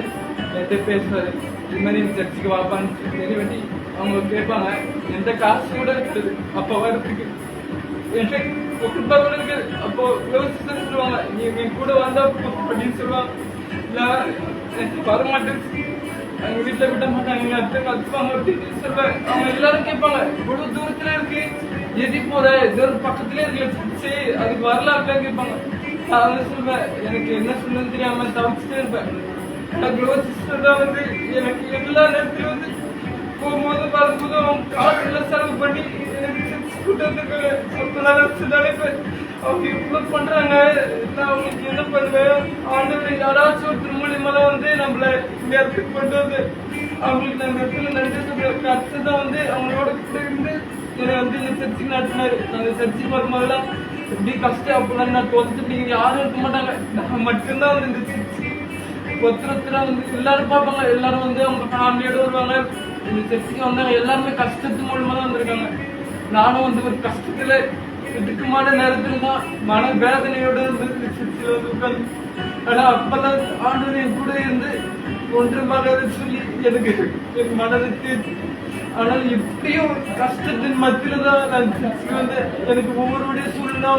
என்கிட்ட பேசுவார். இது மாதிரி இந்த சர்ச்சுக்கு வாப்பான்னு சொல்லி அவங்க கேட்பாங்க எந்த காசு கூட இருக்குது அப்போ வரதுக்கு என்கிட்ட ரூபாய் கூட இருக்குது. அப்போ யோசிச்சு சொல்லுவாங்க நீ என் கூட வந்தா அப்படின்னு சொல்லுவாங்க. இல்லை எனக்கு வர மாட்டேங்குது, எங்க வீட்டுல விட மாட்டாங்க, எங்க அத்தை கத்துப்பாங்க அப்படின்னு சொல்லுவேன். அவங்க எல்லாரும் கேட்பாங்க இவ்வளவு தூரத்துல இருக்கு எதி போற இது ஒரு பக்கத்துல இருக்கு சரி அதுக்கு வரலாம் அப்படின்னு கேட்பாங்க. நான் சொல்லுவேன் எனக்கு என்ன சொல்லுன்னு தெரியாம தவிச்சுட்டே இருப்பேன். தான் வந்து எனக்கு எல்லா நேரத்திலும் வந்து போகும்போது வரும்போது அவங்க காசுல செலவு பண்ணி எனக்கு கூட்டத்துக்கு நினைப்பேன். அவங்க இவ்வளவு பண்றாங்க, நான் அவங்களுக்கு என்ன பண்ணுவேன், ஆண்டவர் யாராச்சும் ஒருத்தர் மூலியமா வந்து நம்மள இந்த இடத்துக்கு கொண்டு வந்து அவங்களுக்கு நான் இடத்துல நன்றி சொல்ற அர்த்தம் தான் வந்து அவங்களோட கூட இருந்து என்னை வந்து இந்த சர்ச்சுக்கு நடத்தினாரு. அந்த சர்ச்சுக்கு வரும்போதெல்லாம் எப்படி கஷ்டம் அப்பெல்லாம் நான் தோத்துட்டு யாரும் இருக்க மாட்டாங்க, நான் மட்டும்தான் வந்து இந்த சர்ச்சு ஒருத்தரா வந்து எல்லாரும் பார்ப்பாங்க. எல்லாரும் வந்து அவங்க ஃபேமிலியோட வருவாங்க. இந்த சர்ச்சுக்கு வந்தாங்க எல்லாருமே கஷ்டத்து மூலமா தான் வந்திருக்காங்க. நானும் வந்து ஒரு கஷ்டத்துல இதுக்குமான நேரத்துல தான் மன வேதனையோட இருந்து இந்த சர்ச்சில் வந்து உட்காந்து. ஆனா அப்பெல்லாம் ஆண்டவர் என் கூட இருந்து ஒன்று மனதை சொல்லி எனக்கு என் மனதை தீர்த்து. ஆனால் எப்படியும் கஷ்டத்தின் மத்தியில தான் நான் சர்ச்சுக்கு வந்து எனக்கு ஒவ்வொருடைய சூழ்நிலை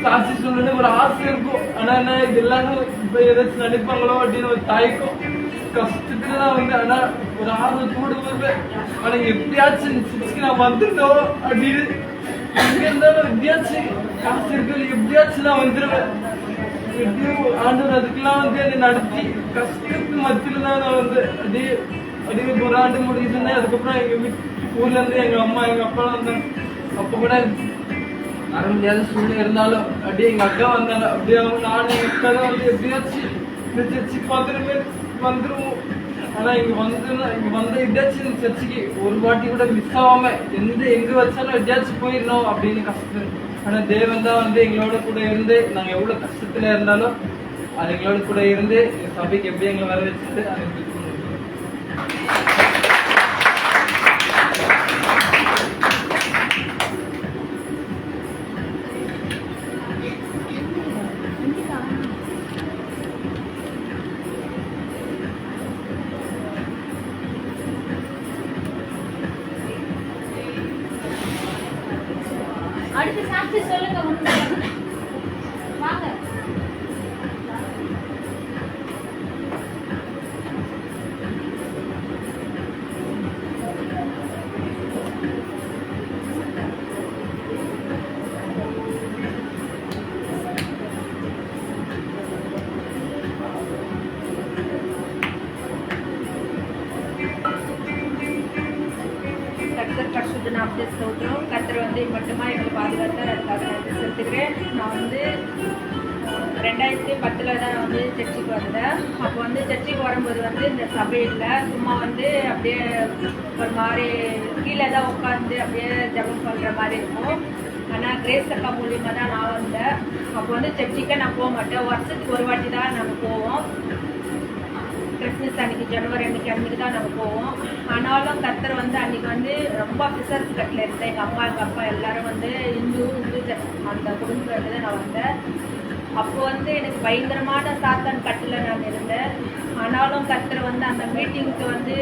சாட்சி சொல்லணும்னு ஒரு ஆசை இருக்கும். ஆனா என்ன இது எல்லாரும் இப்ப ஏதாச்சும் நினைப்பாங்களோ அப்படின்னு ஒரு தாய்க்கும் கஷ்டத்துல தான் வந்து ஆனா ஒரு ஆர்வத்தோடு வருவேன். ஆனா எப்படியாச்சும் சர்ச்சுக்கு நான் வந்துட்டோம் அப்படின்னு எங்க இருந்தாலும் எப்படியாச்சும் காசு இருக்கு எப்படியாச்சும் நான் வந்துடுவேன். எப்படியும் ஆண்டவர் அதுக்கெல்லாம் வந்து என்னை நடத்தி கஷ்டத்து மத்தியில தான் நான் வந்து அப்படியே அப்படியே ஒரு ஆண்டு முடிஞ்சுன்னு. அதுக்கப்புறம் எங்க ஊர்ல இருந்து எங்க அம்மா எங்க அப்பா வந்தாங்க. அப்ப கூட வர முடியாத சூழ்நிலை இருந்தாலும் அப்படியே எங்க அக்கா வந்தாங்க. அப்படியே அவங்க நானும் எங்க அக்கா தான் வந்து எப்படியாச்சும் இந்த சர்ச்சுக்கு வந்துருவோம். ஆனா இங்க வந்த எப்படியாச்சும் இந்த சர்ச்சுக்கு ஒரு வாட்டி கூட மிஸ் ஆகாம எங்க வச்சாலும் எப்படியாச்சும் போயிடணும் அப்படின்னு கஷ்டம். ஆனா தேவன் தான் வந்து எங்களோட கூட இருந்து நாங்க எவ்வளவு கஷ்டத்துல இருந்தாலும் அது எங்களோட கூட இருந்து சபைக்கு எப்படி எங்களை வர வச்சுட்டு அதை அடுத்து சாட்சி சொல்லுங்க. வாங்க. கர்த்தர் பரிசுத்த நாமத்தை ஸ்தோத்திரம். கர்த்தர் வந்து மட்டுமா எங்களை பாதுகாத்தார், அதுக்காக நன்றி செலுத்துக்கிறேன். நான் வந்து 2010 தான் வந்து சர்ச்சுக்கு வந்தேன். அப்போ வந்து சர்ச்சுக்கு வரும்போது வந்து இந்த சபையில் சும்மா வந்து அப்படியே ஒரு மாதிரி கீழே தான் உட்காந்து அப்படியே ஜபம் பண்ணுற மாதிரி இருக்கும். ஆனால் கிரேஸ் அக்கா மூலியமாக தான் நான் வந்தேன். அப்போ வந்து சர்ச்சுக்கே நான் போக மாட்டேன், வருஷத்துக்கு ஒரு வாட்டி தான் நாங்கள் போவோம். கிறிஸ்மஸ் அன்னைக்கு ஜனவரி அன்னைக்கு தான் நம்ம போவோம். ஆனாலும் கர்த்தர் வந்து அன்னைக்கு வந்து ரொம்ப பிசர்ஸ் கட்டில் இருந்தேன். எங்கள் அம்மா எங்கள் அப்பா எல்லாரும் வந்து இந்து அந்த குடும்பத்தில் தான் நான் வந்தேன். அப்போ வந்து எனக்கு பயங்கரமான சாத்தான் கட்டில் நான் இருந்தேன். ஆனாலும் கர்த்தர் வந்து அந்த மீட்டிங்க்கு வந்து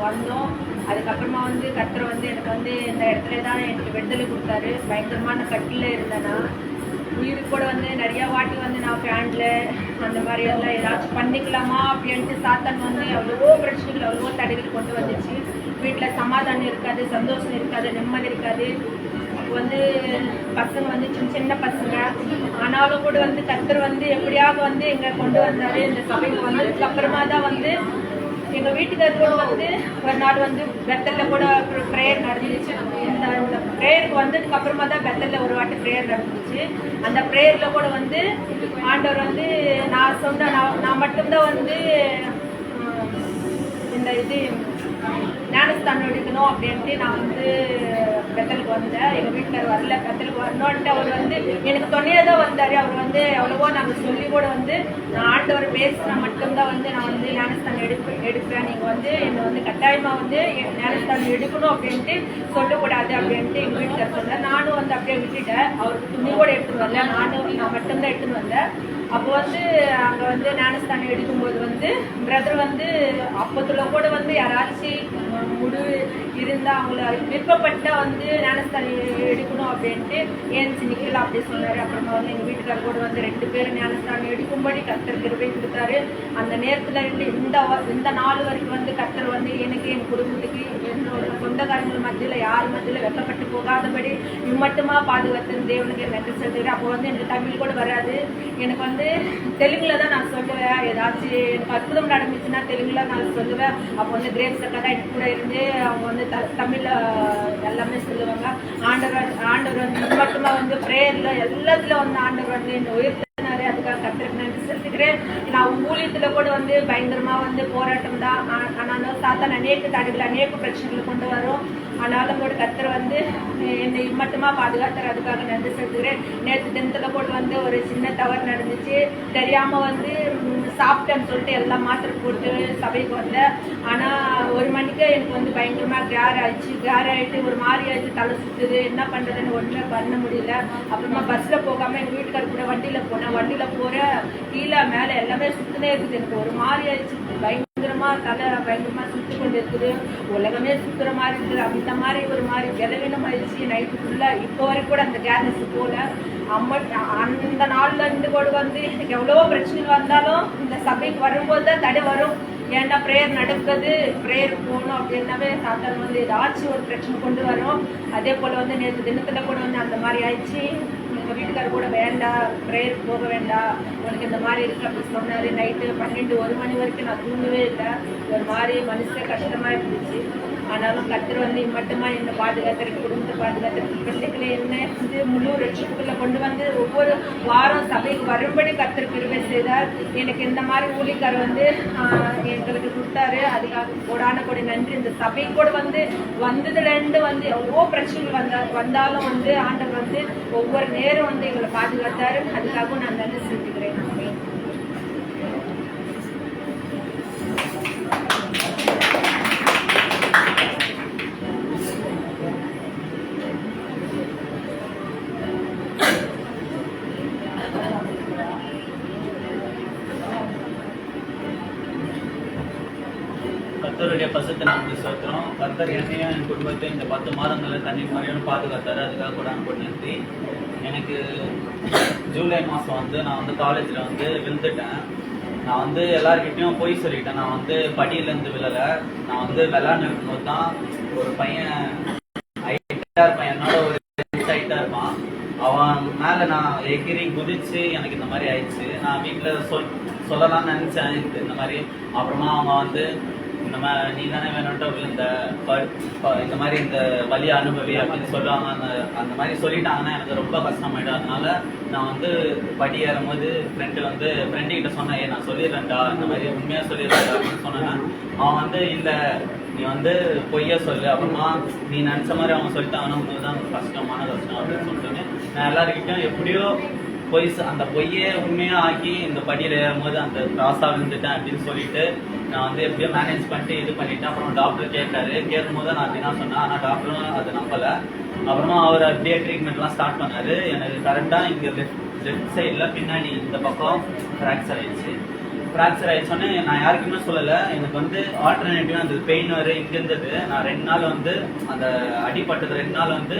வந்தோம். அதுக்கப்புறமா வந்து கர்த்தர் வந்து எனக்கு வந்து இந்த இடத்துல தான் எனக்கு விடுதலை கொடுத்தாரு. பயங்கரமான கட்டில் இருந்தேன். நான் உயிருக்கு கூட வந்து நிறையா வாட்டி வந்து நான் ஃபேனில் அந்த மாதிரி எல்லாம் ஏதாச்சும் பண்ணிக்கலாமா அப்படின்ட்டு சாத்தான் வந்து எவ்வளவோ பிரச்சனைகள் எவ்வளவோ தடைகள் கொண்டு வந்துச்சு. வீட்டில் சமாதானம் இருக்காது, சந்தோஷம் இருக்காது, நிம்மதி இருக்காது. வந்து பசங்க வந்து சின்ன சின்ன பசங்க. ஆனாலும் கூட வந்து கர்த்தர் வந்து எப்படியாக வந்து எங்களை கொண்டு வந்தார். இந்த சபைக்கு வந்ததுக்கு அப்புறமா தான் வந்து எங்கள் வீட்டுக்காரோடு வந்து ஒரு நாள் வந்து பெத்தலில் கூட ப்ரேயர் நடந்துச்சு. இந்த ப்ரேயருக்கு வந்ததுக்கு அப்புறமா தான் பெத்தலில் ஒரு வாட்டி ப்ரேயர் நடந்துச்சு. அந்த ப்ரேயரில் கூட வந்து ஆண்டவர் வந்து நான் மட்டும்தான் வந்து இந்த இது ஞானஸ்தானம் எடுக்கணும் அப்படின்ட்டு நான் வந்து பெத்தலுக்கு வந்தேன். எங்கள் வீட்டுக்கார் வரல, பெத்தலுக்கு வரணுன்ட்டு அவர் வந்து எனக்கு துணையாக தான் வந்தார். அவர் வந்து எவ்வளவோ நாங்கள் சொல்லி கூட வந்து நான் ஆண்டவர் பேசினா மட்டும்தான் வந்து நான் வந்து ஞானஸ்தானம் எடுப்பேன். நீங்கள் வந்து என்னை வந்து கட்டாயமாக வந்து ஞானஸ்தானம் எடுக்கணும் அப்படின்ட்டு சொல்லக்கூடாது அப்படின்ட்டு எங்கள் வீட்டுக்கார் சொன்னார். நானும் வந்து அப்படியே விட்டுட்டேன். அவருக்கு துணி கூட எடுத்துன்னு வரல, நான் மட்டும்தான் எடுத்துன்னு வந்தேன். அப்போ வந்து அங்கே வந்து ஞானஸ்தானம் எடுக்கும்போது வந்து பிரதர் வந்து அப்போத்துல கூட வந்து யாராச்சும் முடிவு இருந்தால் அவங்கள விருப்பப்பட்ட வந்து ஞானஸ்தானம் எடுக்கணும் அப்படின்ட்டு ஏன்ச்சு நிக்கல அப்படி சொன்னார். அப்புறமா வந்து எங்கள் வீட்டுக்கார கூட வந்து 2 பேரும் ஞானஸ்தானம் எடுக்கும்படி கர்த்தர் கிருபை கொடுத்தாரு. அந்த நேரத்தில் இருந்து இந்த நாள் வரைக்கும் வந்து கர்த்தர் வந்து எனக்கு என் குடும்பத்துக்கு என்னோட சொந்தக்காரங்கள் மத்தியில் யார் மத்தியில் வெக்கப்பட்டு போகாதபடி இம்மட்டுமா பாதுகாத்து தேவனுக்கு நன்றி செலுத்துகிறேன். அப்போ வந்து எனக்கு தமிழ் கூட வராது. எனக்கு வந்து தெலுங்குல தான் நான் சொல்லுவேன். ஏதாச்சும் எனக்கு அற்புதம் நடந்துச்சுன்னா தெலுங்குல நான் சொல்லுவேன். அப்போ வந்து கிரேப்ஸ் அக்கா தான் எனக்கு கூட இருந்து அவங்க வந்து தமிழ்ல எல்லாமே சொல்லுவாங்க. ஆண்டவர் வந்து மட்டுமா வந்து பிரேயர்ல எல்லாத்துல வந்து ஆண்டவர் வந்து என்ன உயர்த்தினாரு. அதுக்காக கர்த்தருக்கு நன்றி செலுத்துகிறேன். நான் ஊழியத்துல கூட வந்து பயங்கரமா வந்து போராட்டம் தான். ஆனாலும் சாத்தான் அநேக தடைகள் அநேக பிரச்சனைகளை கொண்டு வரும். ஆனாலும் கூட கர்த்தர் வந்து என்னை மட்டுமா பாதுகாத்தார். அதுக்காக நன்றி செலுத்துகிறேன். நேற்று தினத்துல கூட வந்து ஒரு சின்ன தவறு நடந்துச்சு. தெரியாம வந்து சாப்பிட்டேன்னு சொல்லிட்டு எல்லாம் மாத்திரை போட்டு சபைக்கு வந்தேன். ஆனா 1 மணிக்கு எனக்கு வந்து பயங்கரமா கேர் ஆயிட்டு ஒரு மாதிரி ஆயிடுச்சு. தலை சுத்துது. என்ன பண்றதுன்னு ஒண்ணுமே பண்ண முடியல. அப்புறமா பஸ்ல போகாம எங்க வீட்டுக்காரர் கூட வண்டியில போனேன். வண்டியில போற கீழே மேல எல்லாமே சுத்துனே இருக்குது. எனக்கு ஒரு மாதிரி ஆயிடுச்சு. பயங்கரமா தலை பயங்கரமா சுத்தி கொண்டு இருக்குது. உலகமே சுத்துற மாதிரி இருக்குது. அந்த மாதிரி ஒரு மாதிரி விலவினம் ஆயிடுச்சு. நைட்டு ஃபுல்லா இப்போ வரைக்கும் கூட அந்த கேர்னஸ் போல அந்த நாள்ல இருந்து கூட வந்து எனக்கு எவ்வளவோ பிரச்சனை வந்தாலும் இந்த சபைக்கு வரும்போது தான் தடை வரும். ஏன்னா பிரேயர் நடக்குது, பிரேயர் போகணும் அப்படின்னாவே சாத்தான் வந்து ஏதாச்சும் ஒரு பிரச்சனை கொண்டு வரும். அதே போல வந்து நேற்று தினத்துல கூட வந்து அந்த மாதிரி ஆயிடுச்சு. எங்கள் வீட்டுக்காரர் கூட வேண்டாம், பிரேயருக்கு போக வேண்டாம், உனக்கு இந்த மாதிரி இருக்கு அப்படின்னு சொன்னாரு. நைட்டு 12-1 மணி வரைக்கும் நான் தூங்கவே இல்லை. ஒரு மாதிரி மனசே கஷ்டமா இருந்துச்சு. ஆனாலும் கர்த்தர் வந்து மட்டுமா என்னை பாதுகாத்துருக்கு, குடும்பத்தை பாதுகாத்துருக்கு, பிள்ளைகளை என்ன வந்து முழு ரட்சிப்புக்குள்ள கொண்டு வந்து ஒவ்வொரு வாரம் சபைக்கு வரும்படி கர்த்தர் கிருபை செய்தார். எனக்கு இந்த மாதிரி ஊழியக்காரர் வந்து எங்களுக்கு கொடுத்தாரு. அதுக்காக கோடான கோடி நன்றி. இந்த சபை கூட வந்து வந்ததுலேருந்து வந்து எவ்வளோ பிரச்சனைகள் வந்தாலும் வந்து ஆண்டவர் வந்து ஒவ்வொரு நேரம் வந்து எங்களை பாதுகாத்தாரு. அதுக்காகவும் நான் நன்றி செலுத்துகிறேன். கர்த்தருடைய பசுத்த நாமத்தை ஸ்தோத்திரம். கர்த்தர் என்னையும் என் குடும்பத்தை இந்த 10 மாதங்களில் தண்ணீர் மறையும் பாதுகாத்தாரு. அதுக்காக கூட நான் நன்றி. எனக்கு ஜூலை மாதம் வந்து நான் வந்து காலேஜில் வந்து விழுந்துட்டேன். நான் வந்து எல்லாருக்கிட்டையும் போய் சொல்லிட்டேன். நான் வந்து படியிலேருந்து விழலை. நான் வந்து விளையாண்டு இருக்கும்போது தான் ஒரு பையன் ஹைட்டாக இருப்பான், என்னோட ஒரு ஹைட்டாக இருப்பான். அவன் மேலே நான் எகிரி குதிச்சு எனக்கு இந்த மாதிரி ஆயிடுச்சு. நான் வீட்டில் சொல்லலாம்னு நினச்சேன் எனக்கு இந்த மாதிரி. அப்புறமா அவங்க வந்து இந்த மாதிரி நீ தானே வேணும்ட்டு இந்த மாதிரி இந்த வலி அனுபவி அப்படின்னு சொல்லுவாங்க. அந்த மாதிரி சொல்லிட்டாங்கன்னா எனக்கு ரொம்ப கஷ்டமாயிடும். அதனால நான் வந்து படி ஏறும்போது ஃப்ரெண்டு கிட்ட சொன்னேன், நான் சொல்லிடுறேன்டா, இந்த மாதிரி உண்மையாக சொல்லிடுறேன்டா அப்படின்னு சொன்னேன். அவன் வந்து இல்லை நீ வந்து பொய்யா சொல்லு, அப்புறமா நீ நினச்ச மாதிரி அவங்க சொல்லிட்டாங்கன்னா உங்களுக்கு தான் கஷ்டம் அப்படின்னு சொல்லிட்டு நான் எல்லாருக்கிட்டையும் எப்படியோ அந்த பொய்யே உண்மையாக ஆக்கி இந்த படியில் ஏறும்போது அந்த கிராஸாக விழுந்துட்டேன் அப்படின்னு சொல்லிட்டு நான் வந்து எப்படியோ மேனேஜ் பண்ணிட்டு இது பண்ணிட்டேன். அப்புறம் டாக்டர் கேட்கும்போது நான் அப்படின்னா சொன்னேன். ஆனால் டாக்டரும் அதை நம்பலை. அப்புறமா அவர் அப்படியே ட்ரீட்மெண்ட்லாம் ஸ்டார்ட் பண்ணார். எனக்கு கரெக்டாக இங்கே லெஃப்ட் சைடில் பின்னாடி இந்த பக்கம் ஃப்ராக்சர் ஆயிடுச்சோன்னே நான் யாருக்குமே சொல்லலை. எனக்கு வந்து ஆல்டர்னேட்டிவாக அந்த பெயின் வர இங்கே இருந்தது. நான் 2 நாள் வந்து அந்த அடிப்பட்டது 2 நாள் வந்து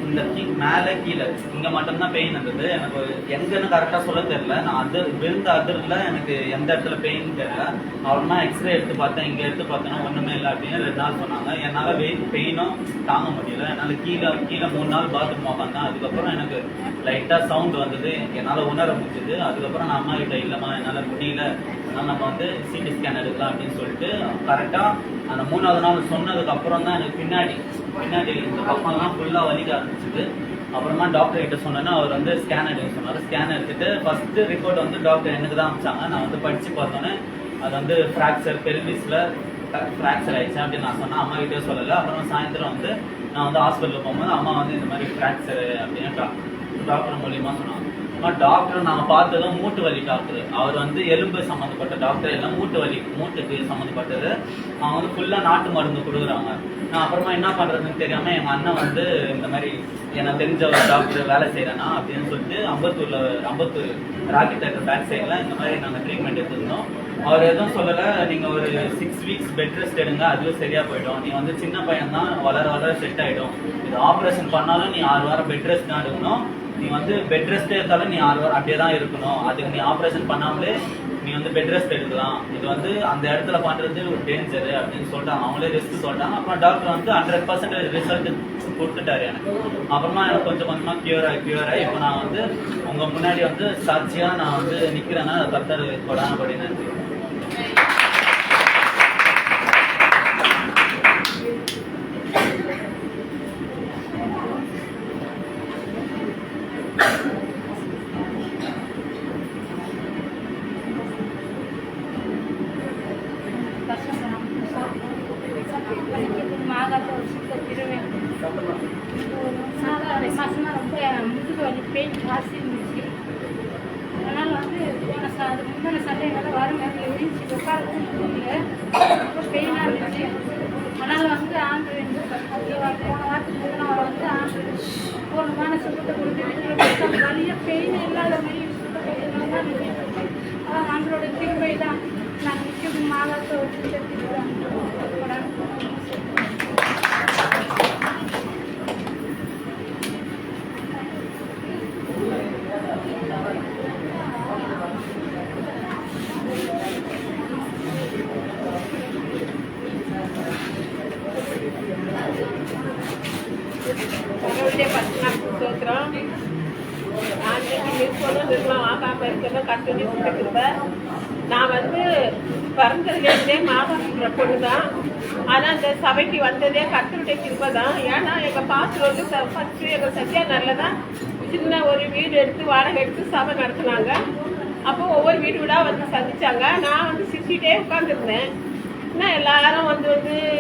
இந்த மேலே கீழே இங்கே மட்டும்தான் பெயின் இருந்தது. எனக்கு எங்கன்னு கரெக்டாக சொல்ல தெரியல. நான் விழுந்த அதிரில் எனக்கு எந்த இடத்துல பெயின் தெரியல. அப்புறமா எக்ஸ்ரே எடுத்து பார்த்தேன். இங்கே எடுத்து பார்த்தேன்னா ஒன்றுமே இல்லை அப்படின்னு 2 நாள் சொன்னாங்க. என்னால் பெயினும் தாங்க முடியல. என்னால் கீழே 3 நாள் பாத்ரூம் உட்காந்தேன். அதுக்கப்புறம் எனக்கு லைட்டாக சவுண்ட் வந்தது, என்னால் உணர முடிஞ்சது. அதுக்கப்புறம் நான் அம்மா கிட்ட இல்லைம்மா என்னால் முடியல, அதனால் நம்ம வந்து சிடி ஸ்கேன் எடுக்கலாம் அப்படின்னு சொல்லிட்டு கரெக்டாக அந்த 3ஆவது நாள் சொன்னதுக்கு அப்புறம் தான் எனக்கு பின்னாடி இந்த பக்கம்லாம் ஃபுல்லாக வலிக்க ஆரம்பிச்சிது. அப்புறமா டாக்டர் கிட்ட சொன்னேன்னா அவர் வந்து ஸ்கேன் எடுக்க சொன்னார். ஸ்கேன் எடுத்துட்டு ஃபர்ஸ்ட் ரிப்போர்ட் வந்து டாக்டர் எனக்கு தான் அனுப்பிச்சாங்க. நான் வந்து படித்து பார்த்தோன்னே அது வந்து ஃப்ராக்சர் பெல்விஸில் ஃப்ராக்சர் ஆயிடுச்சு அப்படின்னு நான் சொன்னேன். அம்மா கிட்டே சொல்லலை. அப்புறம் சாயந்தரம் வந்து நான் வந்து ஹாஸ்பிட்டலில் போகும்போது அம்மா வந்து இந்த மாதிரி ஃப்ராக்சரு அப்படின்னு டாக்டர் மூலியமாக சொன்னாங்க. டாக்டர் நான் பார்த்ததும் மூட்டு வலி டாக்டர். அவர் வந்து எலும்பு சம்மந்தப்பட்ட டாக்டர், எல்லாம் மூட்டுக்கு சம்மந்தப்பட்டது. அவங்க வந்து ஃபுல்லாக நாட்டு மருந்து கொடுக்குறாங்க. நான் அப்புறமா என்ன பண்ணுறதுன்னு தெரியாமல் எங்கள் அண்ணன் வந்து இந்த மாதிரி எனக்கு தெரிஞ்ச ஒரு டாக்டர் வேலை செய்கிறேன்னா அப்படின்னு சொல்லிட்டு அம்பத்தூர் ராக்கெட் தேட்டர் பேக் சைடில் இந்த மாதிரி நாங்கள் ட்ரீட்மெண்ட் எடுத்துருந்தோம். அவர் எதுவும் சொல்லலை, நீங்கள் ஒரு 6 வீக்ஸ் பெட் ரெஸ்ட் எடுங்க, அதுவே சரியாக போயிடும். நீ வந்து சின்ன பையன் தான், வளர செட் ஆகிடும். இது ஆப்ரேஷன் பண்ணாலும் நீ 6 வாரம் பெட் ரெஸ்ட் தான் எடுக்கணும். நீ வந்து பெட் ரெஸ்ட் எடுத்தாலும் நீ 6 வாரம் அப்படியே தான் இருக்கணும். அதுக்கு நீ ஆப்ரேஷன் பண்ணாமலே நீ வந்து பெட் ரெஸ்ட் எடுக்கலாம். இது வந்து அந்த இடத்துல பண்ணுறது ஒரு டேஞ்சரு அப்படின்னு சொல்லிட்டாங்க. அவங்களே ரிஸ்க் சொல்லிட்டாங்க. அப்புறம் டாக்டர் வந்து 100% ரிசல்ட் கொடுத்துட்டாரு எனக்கு. அப்புறமா எனக்கு கொஞ்சம் கொஞ்சமாக கியூர் ஆகி இப்போ நான் வந்து உங்கள் முன்னாடி வந்து சாட்சியாக நான் வந்து நிற்கிறேன்னா கர்த்தர் கொடானபடி நன்றி. மாசமா ரொம்ப முதுகு வலி பெயின் ஜாஸ்தி இருந்துச்சு. அதனால வந்து முந்தின சண்டைனால வரும் எழுச்சி உட்காரவும் முடியல, ரொம்ப பெயினாக இருந்துச்சு. அதனால வந்து ஆண்டு போன வாரத்துக்கு முந்தின வாரம் வந்து ஆண்டு பூர்ணமான சுத்தத்தை கொடுத்து வலிய பெயின் இல்லாத மாதிரி சுத்தத்தை கொடுத்து அதான் ஆண்டோட திரும்பை தான் நான் நிற்கிறது மாதத்தை வச்சு செஞ்சுருக்கேன். நான் வந்து பிறந்ததுலேருந்தே மாதாசுர பொண்ணு தான். ஆனால் அந்த சபைக்கு வந்ததே கர்த்தருடைய கிருபை தான். ஏன்னா எங்கள் பாஸ்டர் வந்து ஃபஸ்ட்டு எங்கள் சத்தியானரில் தான் சின்ன ஒரு வீடு எடுத்து வாடகை எடுத்து சபை நடத்துனாங்க. அப்போ ஒவ்வொரு வீடு வீடாக வந்து சந்திச்சாங்க. நான் வந்து சிரிச்சிட்டே உட்காந்துருந்தேன். என்ன எல்லாரும் வந்து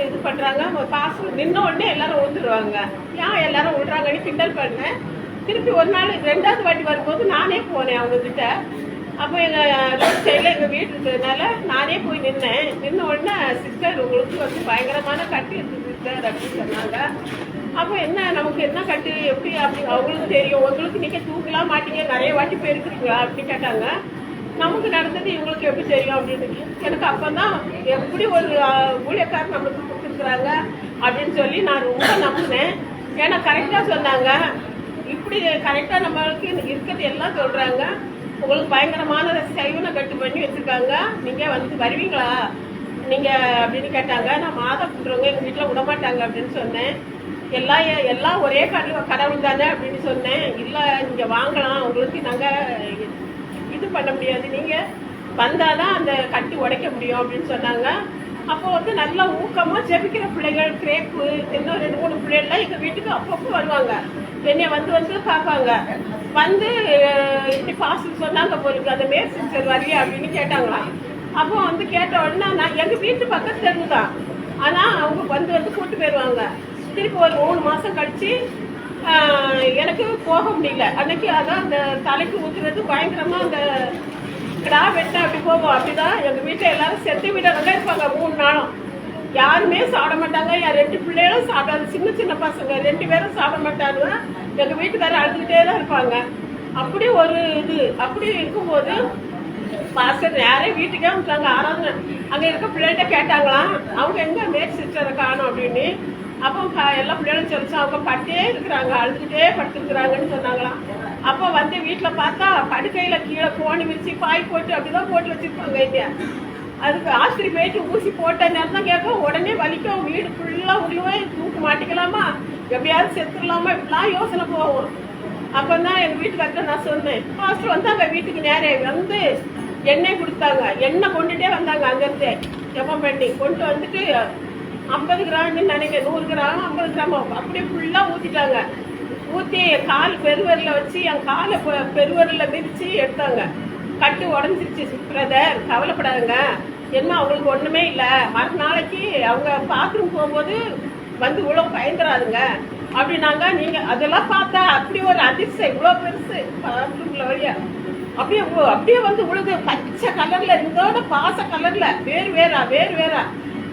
இது பண்ணுறாங்க, பாஸ்டர் நின்ன உடனே எல்லாரும் ஊந்துருவாங்க. ஏன் எல்லாரும் விடுறாங்கன்னு கிண்டல் பண்ணேன். திருப்பி ஒரு நாள் 2வது வாட்டி வரும்போது நானே போனேன் அவங்கக்கிட்ட. அப்போ எங்கள் ரோட் சைடில் எங்கள் வீடு இருக்கிறதுனால நானே போய் நின்ன உடனே சிஸ்டர் உங்களுக்கு வந்து பயங்கரமான கட்டு இருக்குது சிஸ்டர் அப்படின்னு சொன்னாங்க. அப்போ என்ன நமக்கு என்ன கட்டு எப்படி அப்படி அவங்களுக்கு தெரியும், உங்களுக்கு நீங்கள் தூக்கலாம் மாட்டீங்க, நிறைய வாட்டி போயிருக்கிறீங்களா அப்படின்னு கேட்டாங்க. நமக்கு நடந்தது இவங்களுக்கு எப்படி தெரியும் அப்படின்னு எனக்கு அப்போ தான் எப்படி ஒரு ஊழியக்காரர் நம்மளுக்கு கொடுத்துருக்குறாங்க அப்படின்னு சொல்லி நான் ரொம்ப நம்பினேன். ஏன்னா கரெக்டாக சொன்னாங்க, இப்படி கரெக்டாக நம்மளுக்கு இருக்கிறது எல்லாம் சொல்கிறாங்க. உங்களுக்கு பயங்கரமான சைவனை கட்டு பண்ணி வச்சுருக்காங்க, நீங்கள் வந்து வருவீங்களா நீங்கள் அப்படின்னு கேட்டாங்க. நான் மாதம் கொடுக்குறவங்க எங்கள் வீட்டில் விடமாட்டாங்க அப்படின்னு சொன்னேன். எல்லாம் ஒரே கடவுள் தானே அப்படின்னு சொன்னேன். இல்லை நீங்கள் வாங்கலாம், உங்களுக்கு நாங்கள் இது பண்ண முடியாது, நீங்கள் வந்தால் தான் அந்த கட்டு உடைக்க முடியும் அப்படின்னு சொன்னாங்க. அப்போ வந்து நல்லா ஊக்கமாக ஜெபிக்கிற பிள்ளைகள் கிரேப்பு இன்னும் 2-3 பிள்ளைகள்லாம் எங்கள் வீட்டுக்கு அப்பப்போ வருவாங்க. என்னை வந்து பார்ப்பாங்க. வந்து இப்படி பாஸ்டர் சொன்னாங்க போலுக்கு அந்த மேல் சிஸ்டர் வரலையா அப்படின்னு கேட்டாங்களாம். அப்போ வந்து கேட்ட உடனே நான் எங்கள் வீட்டு பக்கத்து தெரு தான், ஆனால் அவங்க வந்து கூப்பிட்டு போயிடுவாங்க. திருப்பி ஒரு 3 மாதம் கழிச்சு எனக்கு போக முடியல. அன்னைக்கு அதான் அந்த தலைக்கு ஊற்றுறது பயங்கரமாக அந்த கிடா வெட்ட அப்படி போவோம். அப்படிதான் எங்கள் வீட்டில் எல்லாரும் செத்து வீடாக இருப்பாங்க. 3 நாளும் யாருமே சாப்பிட மாட்டாங்க. 2 பிள்ளைகளும் சாப்பிடாது, சின்ன பசங்க 2 பேரும் சாப்பிட மாட்டாங்க. எங்கள் வீட்டுக்காரர் அழுதுகிட்டே தான் இருப்பாங்க. அப்படி ஒரு இது. அப்படி இருக்கும்போது பாஸ்டர் நேரே வீட்டுக்கே வந்துட்டாங்க. ஆராதனை அங்கே இருக்க பிள்ளைகிட்ட கேட்டாங்களாம், அவங்க எங்கே மேல் சிஸ்டரை காணும் அப்படின்னு. அப்போ எல்லா பிள்ளைகளும் சொல்லிச்சு, அவங்க பட்டே இருக்கிறாங்க, அழுதுகிட்டே படுத்துருக்குறாங்கன்னு சொன்னாங்களாம். அப்போ வந்து வீட்டில் பார்த்தா படுக்கையில் கீழே கோணி விரிச்சு பாய் போட்டு அப்படிதான் போட்டு வச்சிருப்பாங்க. இங்கே அதுக்கு ஆஸ்திரி போயிட்டு ஊசி போட்ட நேரம் தான் கேட்கும், உடனே வலிக்கும், வீடு ஃபுல்லாக உருவே தூக்கு மாட்டிக்கலாமா, எப்படியாவது செத்துடலாமா, இப்படிலாம் யோசனை போகும். அப்போ தான் எங்கள் வீட்டுக்கார்ட்ட நான் சொன்னேன். பாஸ்டர் வந்து அங்கே வீட்டுக்கு நேரே வந்து எண்ணெய் கொடுத்தாங்க. எண்ணெய் கொண்டுட்டே வந்தாங்க. அங்கேருந்து ஜெபம் பண்ணி கொண்டு வந்துட்டு 50 கிராம்னு நினைக்கிறேன், 100 கிராம் 50 கிராம் அப்படியே ஃபுல்லாக ஊற்றிட்டாங்க. ஊற்றி கால் பெருவரில் வச்சு என் காலை பெருவரில் மிதித்து எடுத்தாங்க. கட்டு உடஞ்சிருச்சு பிரதர், கவலைப்படாதுங்க, என்ன அவங்களுக்கு ஒன்றுமே இல்லை, மறுநாளைக்கு அவங்க பாத்ரூம் போகும்போது வந்து உழவு பயந்துடாதுங்க, அப்படின்னாங்க. நீங்க அதெல்லாம் பார்த்தா அப்படி ஒரு அதிர்ஷ்டம், இவ்வளோ பெருசு பாத்ரூம்ல வழியா அப்படியே வந்து உழுது பச்சை கலர்ல, இதோட பாச கலர்ல, வேறு வேறா.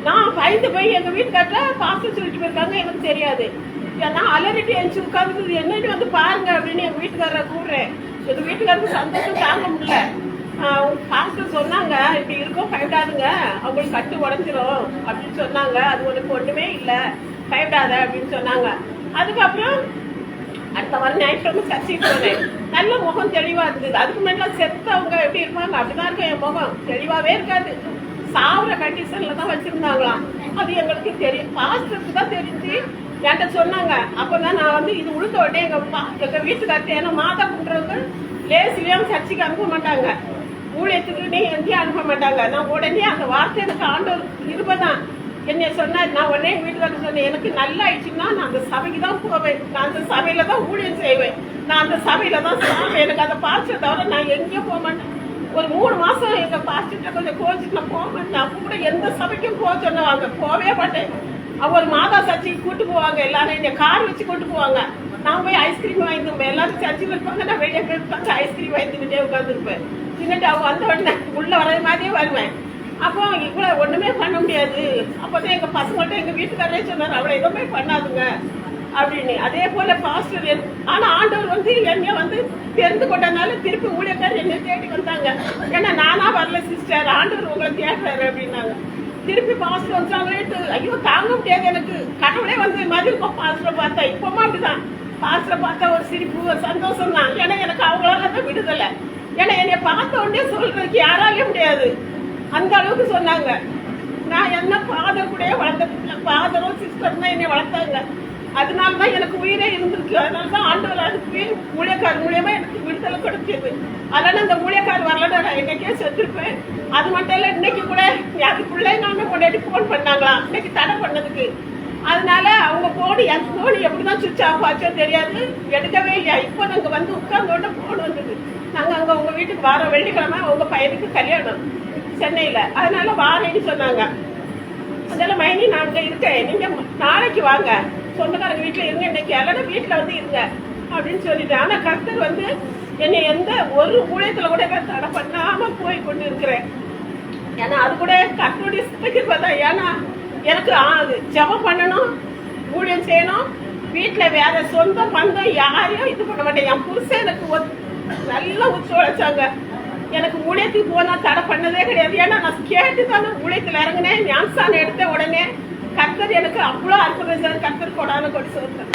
நான் பயந்து போய் எங்க வீட்டுக்கார்ட்ட பாசம் சொல்லிட்டு போயிருக்காங்க, எனக்கு தெரியாது. நான் அலறிட்டு எழுச்சி உட்காந்துக்குது, என்னன்னு வந்து பாருங்க அப்படின்னு எங்க வீட்டுக்காரரை கூடுறேன். எங்க வீட்டுக்காரருக்கு சந்தோஷம் தாங்க முடியல. பாஸ்டர் சொன்னாங்க, இப்படி இருக்கும் பயப்படாதுங்க, அவங்களுக்கு கட்டு உடஞ்சிரும் அப்படின்னு சொன்னாங்க. அது உனக்கு ஒண்ணுமே இல்லை, பயப்படாத அப்படின்னு சொன்னாங்க. அதுக்கப்புறம் அடுத்த வாரம் ஞாயிற்றுக்கிழமை சர்ச்சைக்கு போனேன். நல்ல முகம் தெளிவா இருந்தது. அதுக்கு முன்னாடி செத்தவங்க எப்படி இருப்பாங்க அப்படிதான் இருக்கும். என் முகம் தெளிவாவே இருக்காது, சாவுற கண்டிஷன்ல தான் வச்சிருந்தாங்களாம். அது எங்களுக்கு தெரியும், பாஸ்டருக்கு தான் தெரிஞ்சு என்கிட்ட சொன்னாங்க. அப்பதான் நான் வந்து இது உளுந்த உடனே எங்க வீட்டுக்கார்ட்ட, ஏன்னா மாதா குன்றவங்க லேசிலையும் சர்ச்சைக்கு அனுப்ப மாட்டாங்க, ஊழியத்துக்கு நீ எங்கேயும் அனுப்ப மாட்டாங்க. நான் உடனே அந்த வார்த்தை எனக்கு ஆண்டவர் இருப்பதான் என்னை சொன்னார். நான் உடனே எங்கள் வீட்டுக்காரர் சொன்னேன், எனக்கு நல்லா ஆயிடுச்சுன்னா நான் அந்த சபைக்கு தான் போவேன், நான் அந்த சபையில தான் ஊழியம் செய்வேன், நான் அந்த சபையில தான் சாவேன், எனக்கு அந்த பாஸ்டர் தவிர நான் எங்கேயும் போக மாட்டேன். ஒரு 3 மாசம் எங்க பாஸ்டர்கிட்ட கொஞ்சம் கோச்சிட்டு நான் போக மாட்டேன். நான் கூட எந்த சபைக்கும் போக சொன்னவாங்க, போவே மாட்டேன். அவர் மாதா சர்ச்சைக்கு கூட்டு போவாங்க, எல்லாரும் என்னை கார் வச்சு கூட்டு போவாங்க. நான் போய் ஐஸ்கிரீம் வாங்கிட்டு எல்லாரும் சர்ச்சையில் இருப்பாங்க, நான் வெளியே போய் உட்காந்து ஐஸ்கிரீம் வாங்கிட்டுக்கிட்டே உட்காந்துருப்பேன். தின்னுட்டு அவங்க வந்த உடனே உள்ள வர மாதிரியே வருவேன். அப்போ இவ்வளோ ஒண்ணுமே பண்ண முடியாது. அப்போதான் எங்க பசங்கள்ட்ட எங்க வீட்டுக்காரே சொன்னார், அவளை எதுவுமே பண்ணாதுங்க அப்படின்னு. அதே போல பாஸ்டர், ஆனா ஆண்டவர் வந்து என்னை வந்து தெரிந்து கொண்டனால திருப்பி ஊழியக்காரர் என்னை தேடி வந்தாங்க. ஏன்னா நானா வரல சிஸ்டர், ஆண்டவர் உங்களை தேடுறாரு அப்படின்னாங்க. திருப்பி பாஸ்டர் வந்தாங்களேட்டு ஐயோ தாங்க முடியாது எனக்கு, கடவுளே வந்து மாதிரி இருக்கும் பாஸ்டரை பார்த்தா. இப்பமா அப்படிதான், பாஸ்டரை பார்த்தா ஒரு சிரிப்பு, ஒரு சந்தோஷம் தான். ஏன்னா எனக்கு அவங்களால தான் விடுதலை. ஏன்னா என்னை பார்த்த உடனே சொல்றதுக்கு யாராலே முடியாது, அந்த அளவுக்கு சொன்னாங்க. நான் என்ன ஃபாதர் கூட வளர்த்தது, ஃபாதரும் சிஸ்டரும் தான் என்னை வளர்த்தாங்க. அதனாலதான் எனக்கு உயிரே இருந்திருக்கு. அதனாலதான் ஆண்டவர் அதுக்கு ஊழியக்கார் மூலியமா எனக்கு விடுதலை கொடுத்தது. அதனால அந்த ஊழியக்கார் வரலன்னா நான் என்னைக்கே செத்துருப்பேன். அது மட்டும் இல்ல, இன்னைக்கு கூட அதுக்குள்ளே நாம கொண்டாடி போன் பண்ணாங்களா இன்னைக்கு தடை பண்ணதுக்கு. அதனால அவங்க போன், என் போன் எப்படிதான் சுவிட்ச் ஆஃப் ஆச்சோ தெரியாது, எடுக்கவே இல்லையா. இப்போ நாங்க வந்து உட்கார்ந்தோட போன் வந்தது. நாங்க அங்க உங்க வீட்டுக்கு வாரம் வெள்ளிக்கிழமை உங்க பையனுக்கு கல்யாணம் சென்னையில, அதனால வாரேன்னு சொன்னாங்க. அதனால மைனி நான் அங்க இருக்கேன், நீங்க நாளைக்கு வாங்க, சொந்தக்காரங்க வீட்டுல இருங்க, இன்னைக்கு எல்லாரும் வீட்டுல வந்து இருங்க அப்படின்னு சொல்லிட்டேன். ஆனா கர்த்தர் வந்து என்னை எந்த ஒரு ஊழியத்துல கூட தடை பண்ணாம போய் கொண்டு இருக்கிறேன். ஏன்னா அது கூட கர்த்தருடைய சித்தக்கிருபை தான். ஏன்னா எனக்கு ஜெபம் பண்ணணும், ஊழியம் செய்யணும், வீட்டுல வேற சொந்த பந்தம் யாரையும் இது பண்ண மாட்டேன். என் புருஷன் எனக்கு நல்லா ஒத்துழைச்சாங்க. எனக்கு ஊழியத்துக்கு போனா தடை பண்ணதே கிடையாது. ஏன்னா நான் கேட்டு தானே ஊழியத்துல இறங்கினேன். ஞானஸ்தானம் எடுத்த உடனே கர்த்தர் எனக்கு அவ்வளோ அற்புதம் சார். கர்த்தர் கொடான கொடி சொல்றேன்.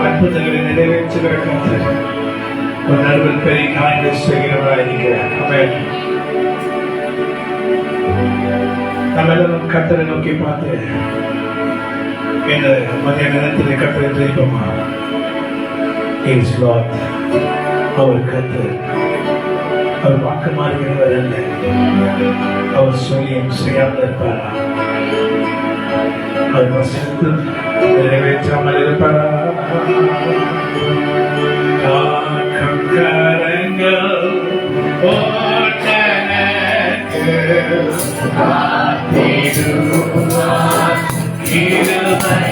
அற்புதங்களை நிறைவேற்றுகிற கர்த்தர் ஒரு நடுவில் பெரிய காரியங்கள் செய்கிறவராயிருக்கிறார். நம்ம எல்லாரும் கர்த்தரை நோக்கி பார்த்து இந்த மதிய நேரத்தில் கர்த்தரை ஜெயிப்போமா? அவர் கர்த்தர், அவர் வாக்கு மாறுகிறவர் அல்ல, அவர் சொல்லியும் செய்யாமல் இருப்பாரா? அவர் வசனத்தில் நிறைவேற்றாமல் இருப்பாரா? காக்கும் கரை நடந்து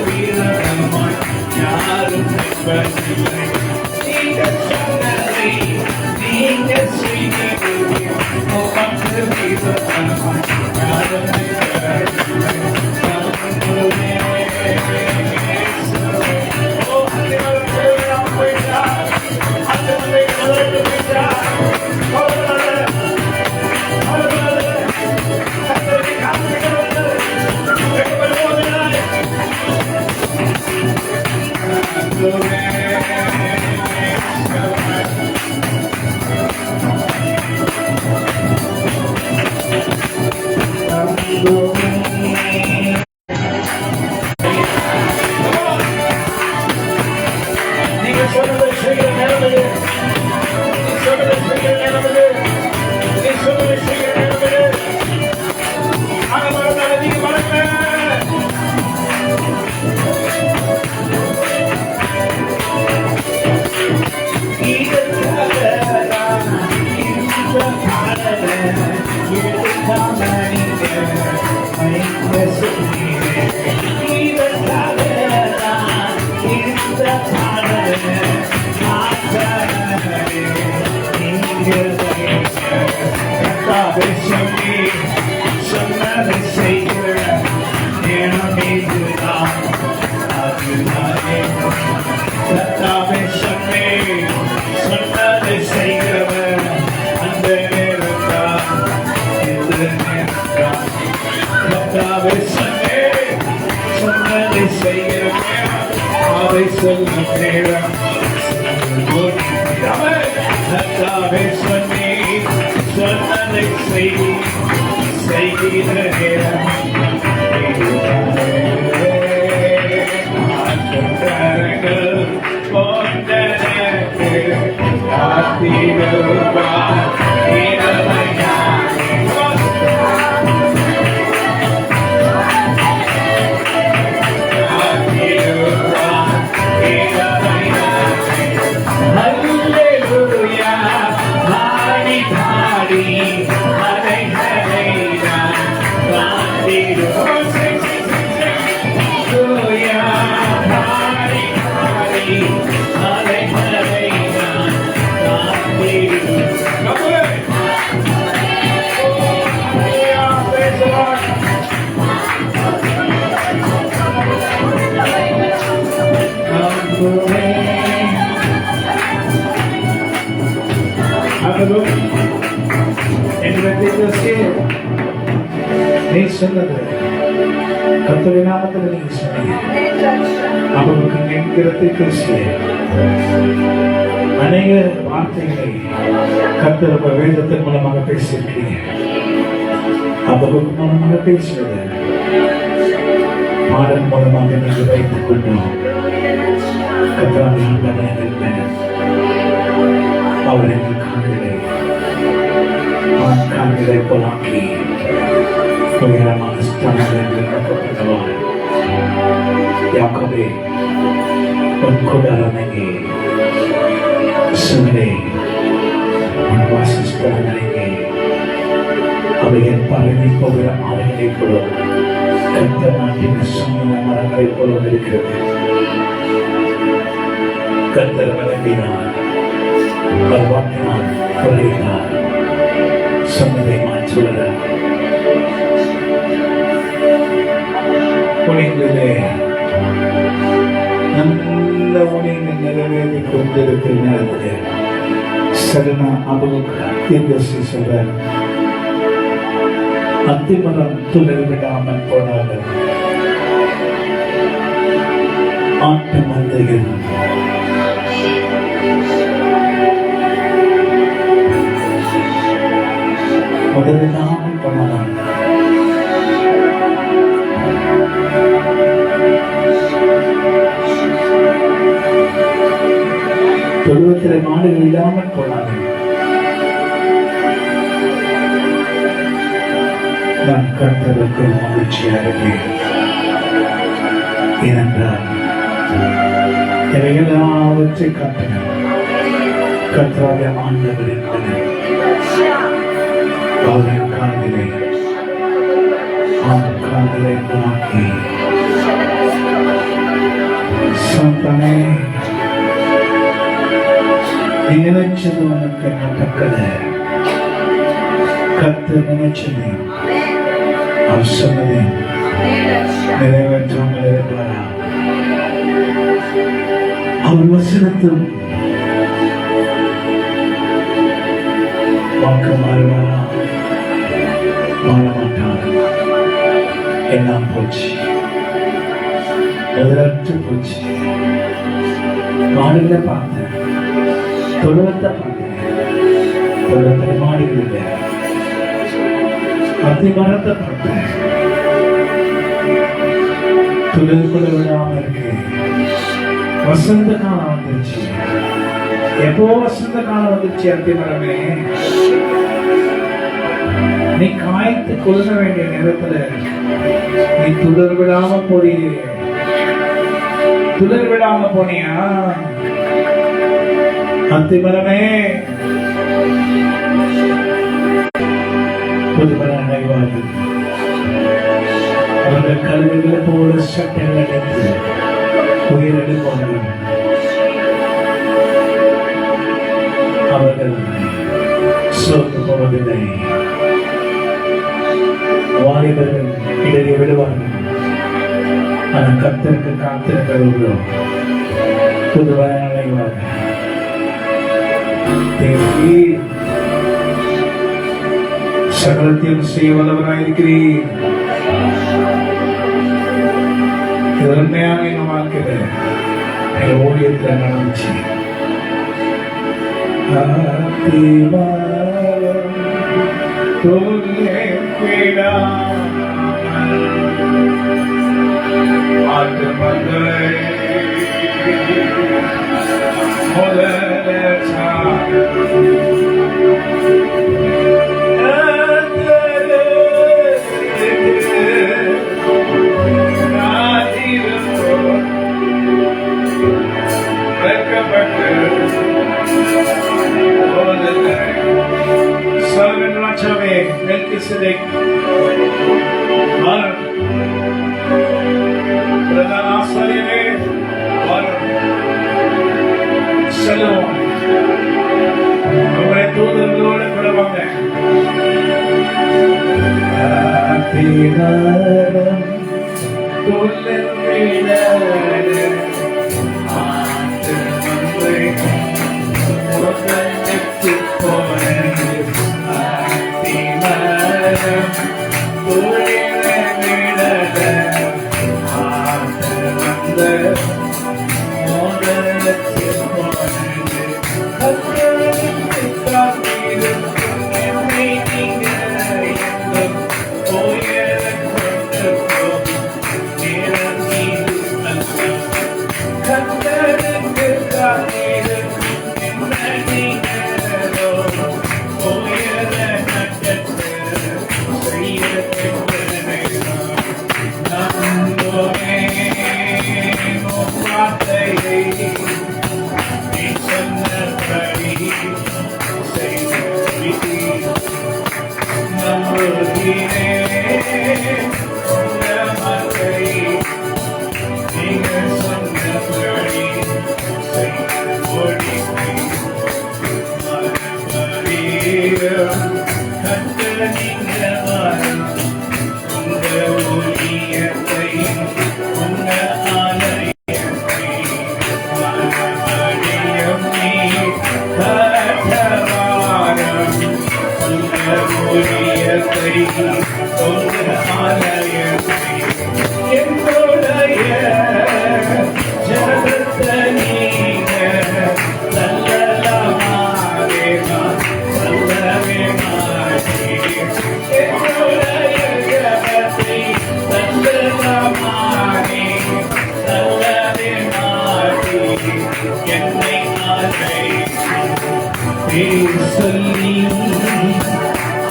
வீரமாய் யாரும் நிற்பதில்லை. நீங்கள் சொன்னதை நீங்கள் செய்ததில்லை. உமக்கு வீரமாய் யாரும் நிற்பதில்லை. நீங்கள் சொன்னதை செய்கிற நேரமில்லை. நீ சொன்னதை செய்கிற நேரமில்லை. நீ சொன்னதை செய்கிற நேரமில்லை. ஆக மறந்தால நீங்க மறக்க. சொன்னதை செய்கிற நேரமே இதுதான். அதுதானே கர்த்தாவே சொன்னதை செய்கிறவர் அந்த நேரம்தான். இந்த நேரம்தான் கர்த்தாவே சொன்னதை செய்கிறவர் அதை சொல்லும் நேரம். கர்த்தாவே சொன்னதை செய்கிற நேரம். நீ சொன்னது கர்த்தருடைய நாமத்தில் நீங்க சொன்னீங்க. அவருக்கு என்கிறதை பேசிய அநேக வார்த்தைகளை கர்த்தர் வேதத்தின் மூலமாக பேசியிருக்கீங்க. அவருக்கு மூலமாக பேசுவது பாடல் மூலமாக நீங்கள் வைத்துக் கொண்டோம். கர்த்தரால் அவர் எங்கள் காண்களை போலாக்கி உயரமான ஸ்தானங்கள் நடக்கப்பட்டவர். யாக்கோபே உன் கூடாரமெங்கே, இஸ்ரவேலே உன் வாசஸ்தலமெங்கே. அவைகள் பரவி போகிற ஆலைகளைப் போல கர்த்தர் நாட்டின சமூக மரங்களைப் போல இருக்கிறது. கர்த்தர் வழங்கினார், வாக்கினார், குறையினார், சொன்னதை மாற்றுவதார். உணிகளிலே நல்ல உணிகளை நிறைவேறி கொண்டிருக்கிற நேரத்தில் சரணா அவருக்கு சொல்றார், அத்திமரம் துளிர் விடாமல் போனாலும் ஆட்டு மந்தையில் முதலிடாமல் போனாலும் தொழுவத்திலே மாடுகள் இல்லாமல் போனாலும் நான் கர்த்தருக்கு மகிழ்ச்சியாக ஏனென்றால் எல்லாவற்றை காட்டினார். கர்த்தராகிய ஆண்டவர் என்பது அவரின் காதலை மாற்றி சாத்தானே, நீ நினைச்சது உனக்கு நடக்கல. கர்த்தர் நினைச்சது அவர் சொன்னதை நிறைவேற்றாமல் இருப்பாரா? அவர் வசனத்தில் வாக்கு மாறுவாரா? மாற மாட்டார். எல்லாம் போச்சு, முதலற்று போச்சு. மாடுகளை பார்த்தேன், தொழுவத்தை பார்த்தேன், தொழுவத்தில் மாடுகள் இல்லை. அத்தி மரத்தை பார்த்தேன், துளிர்குள்ள விடாம இருக்கு. வசந்த காலம் வந்துருச்சு. எப்போ வசந்த காலம் வந்துருச்சு? அத்தி மரமே, நீ காய்த்து கொள்ள வேண்டிய நேரத்துல நீ துளிர் விடாம போறியே. துளிர் விடாம போனியா? அத்தி மரமே, புதுமர அடைவார்கள். அவர்கள் கல்விகளை போல சட்டங்கள் அடைத்து உயிரிழந்து போனார்கள். அவர்கள் சோர்ந்து போவதில்லை. வாலிபர்கள் இடறி விடுவார்கள். ஆனால் கர்த்தருக்கு காத்திருக்கிறவர்களோ புதுவர அடைவார்கள். சகலத்தையும் செய்ய வல்லவராயிருக்கிறீர். உண்மையாக என் வாழ்க்கையில என் ஊழியத்தில் நடந்துச்சு. Melchizedek, பிரதான ஆசாரியரே, செல்லுவோம். உங்களை தூதர்களோட கூட வாங்க.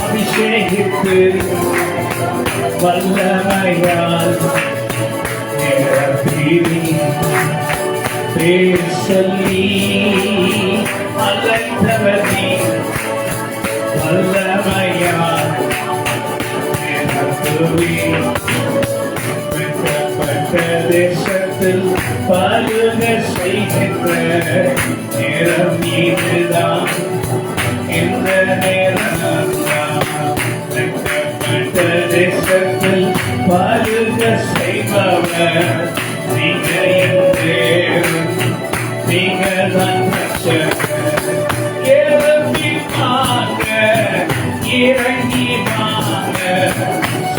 அபிஷேகித்து வல்லமையால் பேர் சொல்லி அழைத்தவனே வல்லமையால் வெட்டப்பட்ட தேசத்தில் பருக செய்கின்ற நேரம் இதுதான். இந்த நேரம் தேசத்தில் பருக செய்பவர் நீங்க என்று நீங்க தான் இறங்கி வாங்க, இறங்கி வாங்க,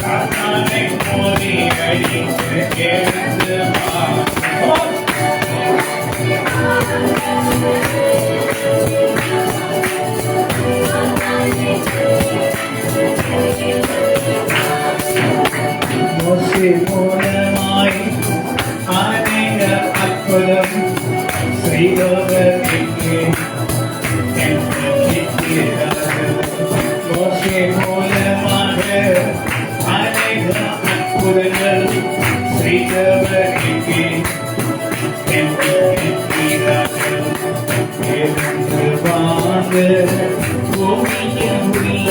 சாத்தானை மோதி அடித்து எழுந்து வாங்க. மோசே மூலமாய் அநேக அற்புதம் செய்தவர்களுக்கு மோசே மூலமாக அநேக அற்புதங்கள் செய்தவர்களுக்கு வாங்க பூமியில் உள்ள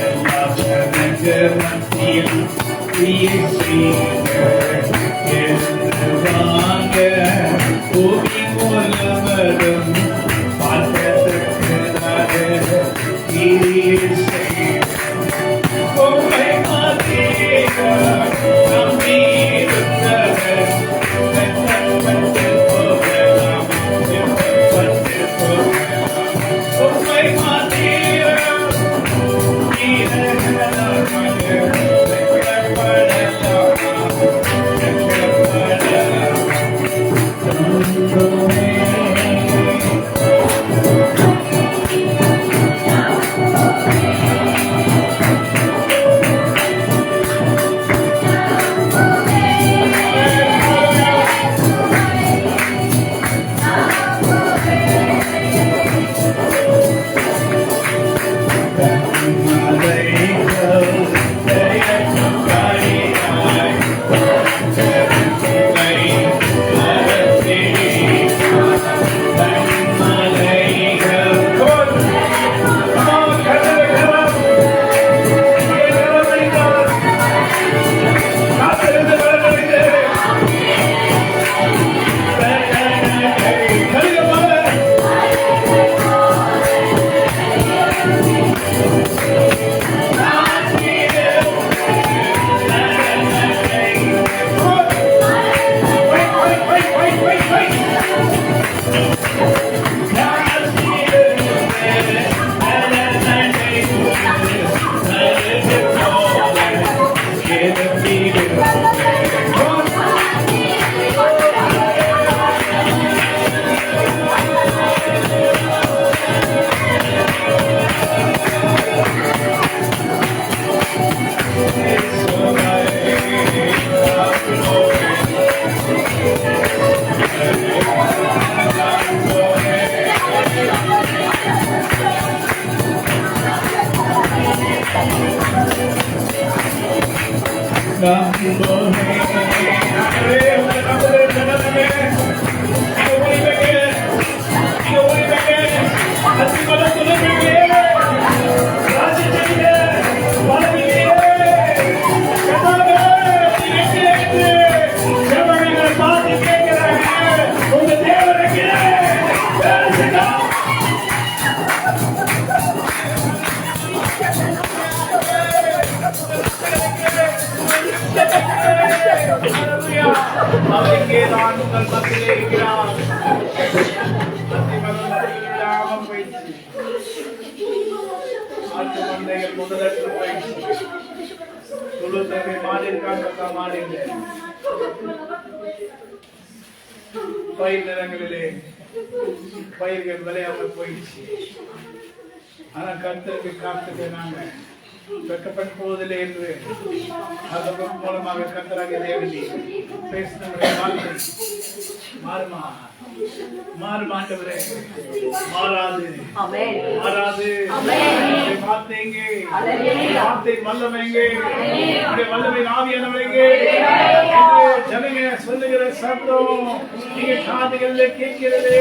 எல்லா ஜனங்கள் மத்தியில் வாங்க பூமி மூலவரும் பார்க்கத்தக்கதாக நீர் செய்ய உம்மை மாதேக நம்பியிருந்தவர் வெட்கப்பட்டு போகலாம், வெட்கப்பட்டு போகலாம். உம்மை மாதேக நீரகமாக அவருக்கே தான் உங்கள் மத்தியிலே இருக்கிறார். இல்லாமல் போயிடுச்சு. ஆட்டு மந்தைகள் முதலற்று போயிடுச்சு. தொழுத்தவை மாறி இருக்காங்க, மாறி இல்லை. பயிர் நிலங்களிலே பயிர்கள் விளையாமல் போயிடுச்சு. ஆனா கர்த்தருக்கு காத்துட்டு நாங்க வெட்கப்பட்டு போவதில்லை என்று அதன் மூலமாக கர்த்தராகிய தேவனே பேசின வார்த்தை மாறுமா, மாறுமாண்டவரே, மாறாது, மாறாது. வார்த்தைங்க, வார்த்தை வல்லமைங்க, வல்லமை ஆவியானவங்க ஜனங்க சொல்லுகிற சத்தம் நீங்க காதுகளில் கேட்கிறது.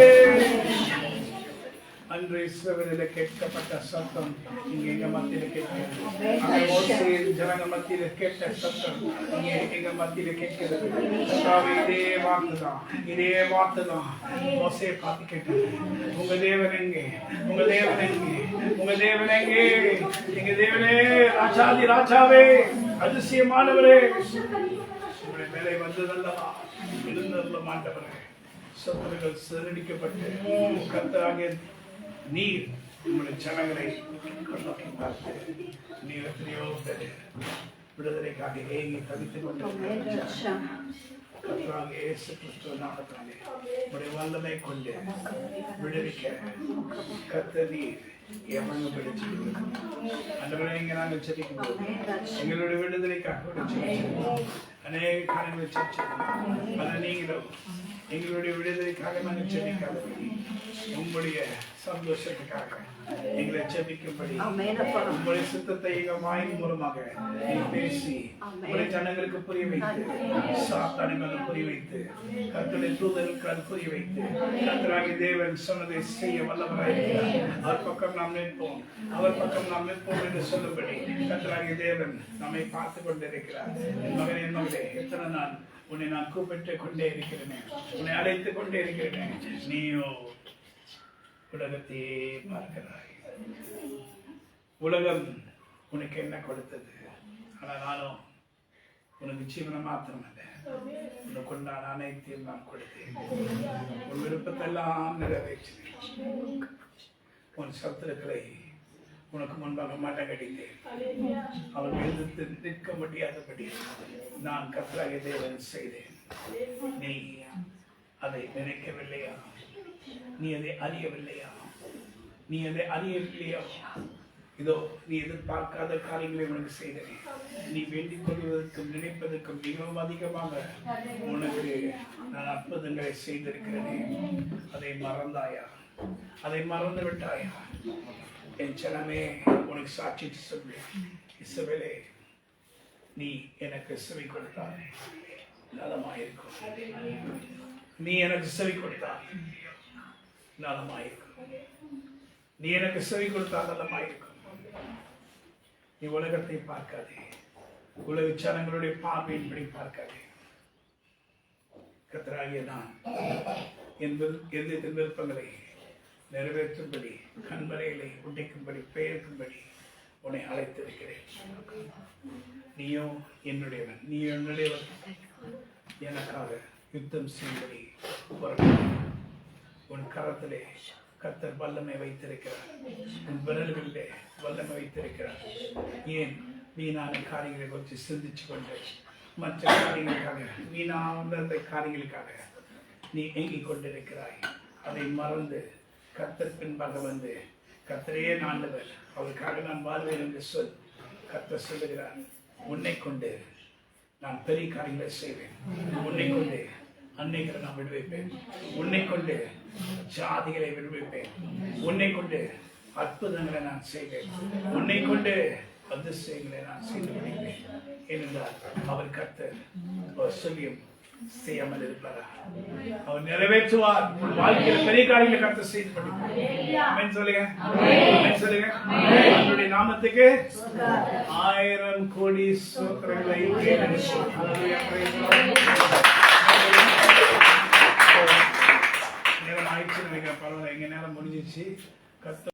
அன்று இஸ்ரவேலிலே கேட்கப்பட்ட சத்தம் இங்கே எங்க மத்தியில கேட்கிறது. அந்த மோசேயின் ஜனங்க மத்தியில கேட்ட சத்தம் இங்கே எங்க மத்தியில கேட்கிறது. இதே வார்த்தைதான், இதே வார்த்தைதான் மோசே பார்த்து கேட்டது. உங்க தேவன் எங்கே? உங்க தேவன் எங்கே? உங்க தேவன் எங்கே? எங்க தேவனே, ராஜாதி ராஜாவே, அதிசயமானவரே, உங்களுடைய மேலே வந்ததல்லவா, எழுந்தருள மாட்டவரே. சத்துருகள் சிதறடிக்கப்பட்டு கர்த்தராகிய நீர் உங்களுடைய ஜனங்களை கண்ணோக்கி பார்த்து நீர் எத்தனையோ பேர் விடுதலைக்காக ஏங்கி தவித்துக் கொண்டிருக்கிறார். கர்த்தராகிய இயேசு கிறிஸ்துவ நாமத்தினாலே உங்களுடைய வல்லமை கொண்டு விடுவிக்க கர்த்தர் நீர் எவங்க பிடிச்சு அந்தவரை இங்க நாங்கள் செபிக்கும்போது எங்களுடைய விடுதலைக்காக அநேக காரியங்களை செபிச்சிருக்கோம். அதை நீங்களும் எங்களுடைய விடுதலைக்காக நாங்கள் செபிக்காதபடி உங்களுடைய சந்தோஷத்துக்காக எங்களை செபிக்கும்படி உங்களுடைய சித்தத்தை எங்கள் வாயின் மூலமாக பேசி உங்களுடைய ஜனங்களுக்கு புரிய வைத்து, சாத்தானுக்கு புரிய வைத்து, கர்த்தருடைய தூதருக்கு அது புரிய வைத்து, கர்த்தராகிய தேவன் சொன்னதை செய்ய வல்லவராயிருக்கிறார். அவர் பக்கம் நாம் நிற்போம், அவர் பக்கம் நாம் நிற்போம் என்று சொல்லும்படி கர்த்தராகிய தேவன் நம்மை பார்த்து கொண்டிருக்கிறார். என் மகனே, என் மகளே, எத்தனை நாள் உன்னை நான் கூப்பிட்டு கொண்டே இருக்கிறேன், உன்னை அழைத்து கொண்டே இருக்கிறேன். நீயோ உலகத்தையே பார்க்கிறாய். உலகம் உனக்கு என்ன கொடுத்தது? ஆனால் நானும் உனக்கு ஜீவனை மாத்திரமல்ல, உனக்கு உண்டான அனைத்தையும் நான் கொடுத்தேன். உன் விருப்பத்தெல்லாம் நிறைவேற்றினேன். உன் சத்துருக்களை உனக்கு முன்பாக மட்டங்கடித்தேன். அவன் எதிர்த்து நிற்க முடியாதபடி நான் கர்த்தராகிய தேவன் செய்தேன். நீ அதை நினைக்கவில்லையா? நீ அதை அறியவில்லையா? நீ அதை அறியவில்லையா? இதோ நீ எதிர்பார்க்காத காரியங்களை உனக்கு செய்தேன். நீ வேண்டிக் கொள்வதற்கும் நினைப்பதற்கும் மிகவும் அதிகமாக உனக்கு நான் அற்புதங்களை செய்திருக்கிறேன். அதை மறந்தாயா? அதை மறந்து விட்டாயா? என் ஜனமே, உனக்கு சாட்சி சொல்லு. இஸ்ரவேலே, நீ எனக்கு செவி கொடுத்தாய், நலமாயிருக்கும். நீ எனக்கு செவி கொடுத்தாய், நலமாயிருக்கும். நீ எனக்கு செவி கொடுத்தால் நலமாயிருக்கும். நீ உலகத்தை பார்க்காதே, உலக ஜனங்களுடைய பார்வையின்படி பார்க்காதே. கர்த்தராகிய நான் என் விருப்பங்களை நிறைவேற்றும்படி, கண்மலைகளை உடைக்கும்படி, பெயர்க்கும்படி உன்னை அழைத்திருக்கிறேன். நீயோ என்னுடையவன், நீ என்னுடையவன். எனக்காக யுத்தம் செய்யும்படி உன் கரத்திலே கர்த்தர் வல்லமை வைத்திருக்கிறார். உன் விரல்களிலே வல்லமை வைத்திருக்கிறார். ஏன் வீணான காரியங்களை பற்றி சிந்திச்சு கொண்டு மற்ற காரியங்களுக்காக, வீணான காரியங்களுக்காக நீ ஏங்கிக் கொண்டிருக்கிறாய்? அதை மறந்து கர்த்தர் பின்பாக வந்து, கர்த்தரையே ஆண்டவர், அவருக்காக நான் வாழ்வேன் என்று சொல். கர்த்தர் சொல்லுகிறார், உன்னை கொண்டு நான் பெரிய காரியங்களை செய்வேன். உன்னை கொண்டு அன்னைகளை நான் விடுவிப்பேன். உன்னை கொண்டு ஜாதிகளை விடுவிப்பேன். உன்னை கொண்டு அற்புதங்களை நான் செய்வேன். உன்னை கொண்டு அதிசயங்களை நான் செய்து முடிப்பேன். ஏனென்றால் அவர் கர்த்தர், அவர் சொல்லியும் செய்யாமல் இருப்பாரா? அவர் நிறைவேற்றுவார். வாழ்க்கையில் பெரிய காரியங்களை கர்த்தர் செய்து முடிப்பார். ஆமென் சொல்லுங்க, ஆமென் சொல்லுங்க. அவருடைய நாமத்துக்கு 1000 கோடி ஸ்தோத்திரங்களை நேரம் ஆயிடுச்சு நினைக்கிறேன். பரவாயில்ல, எங்க நேரம் முடிஞ்சிச்சு. கர்த்தர்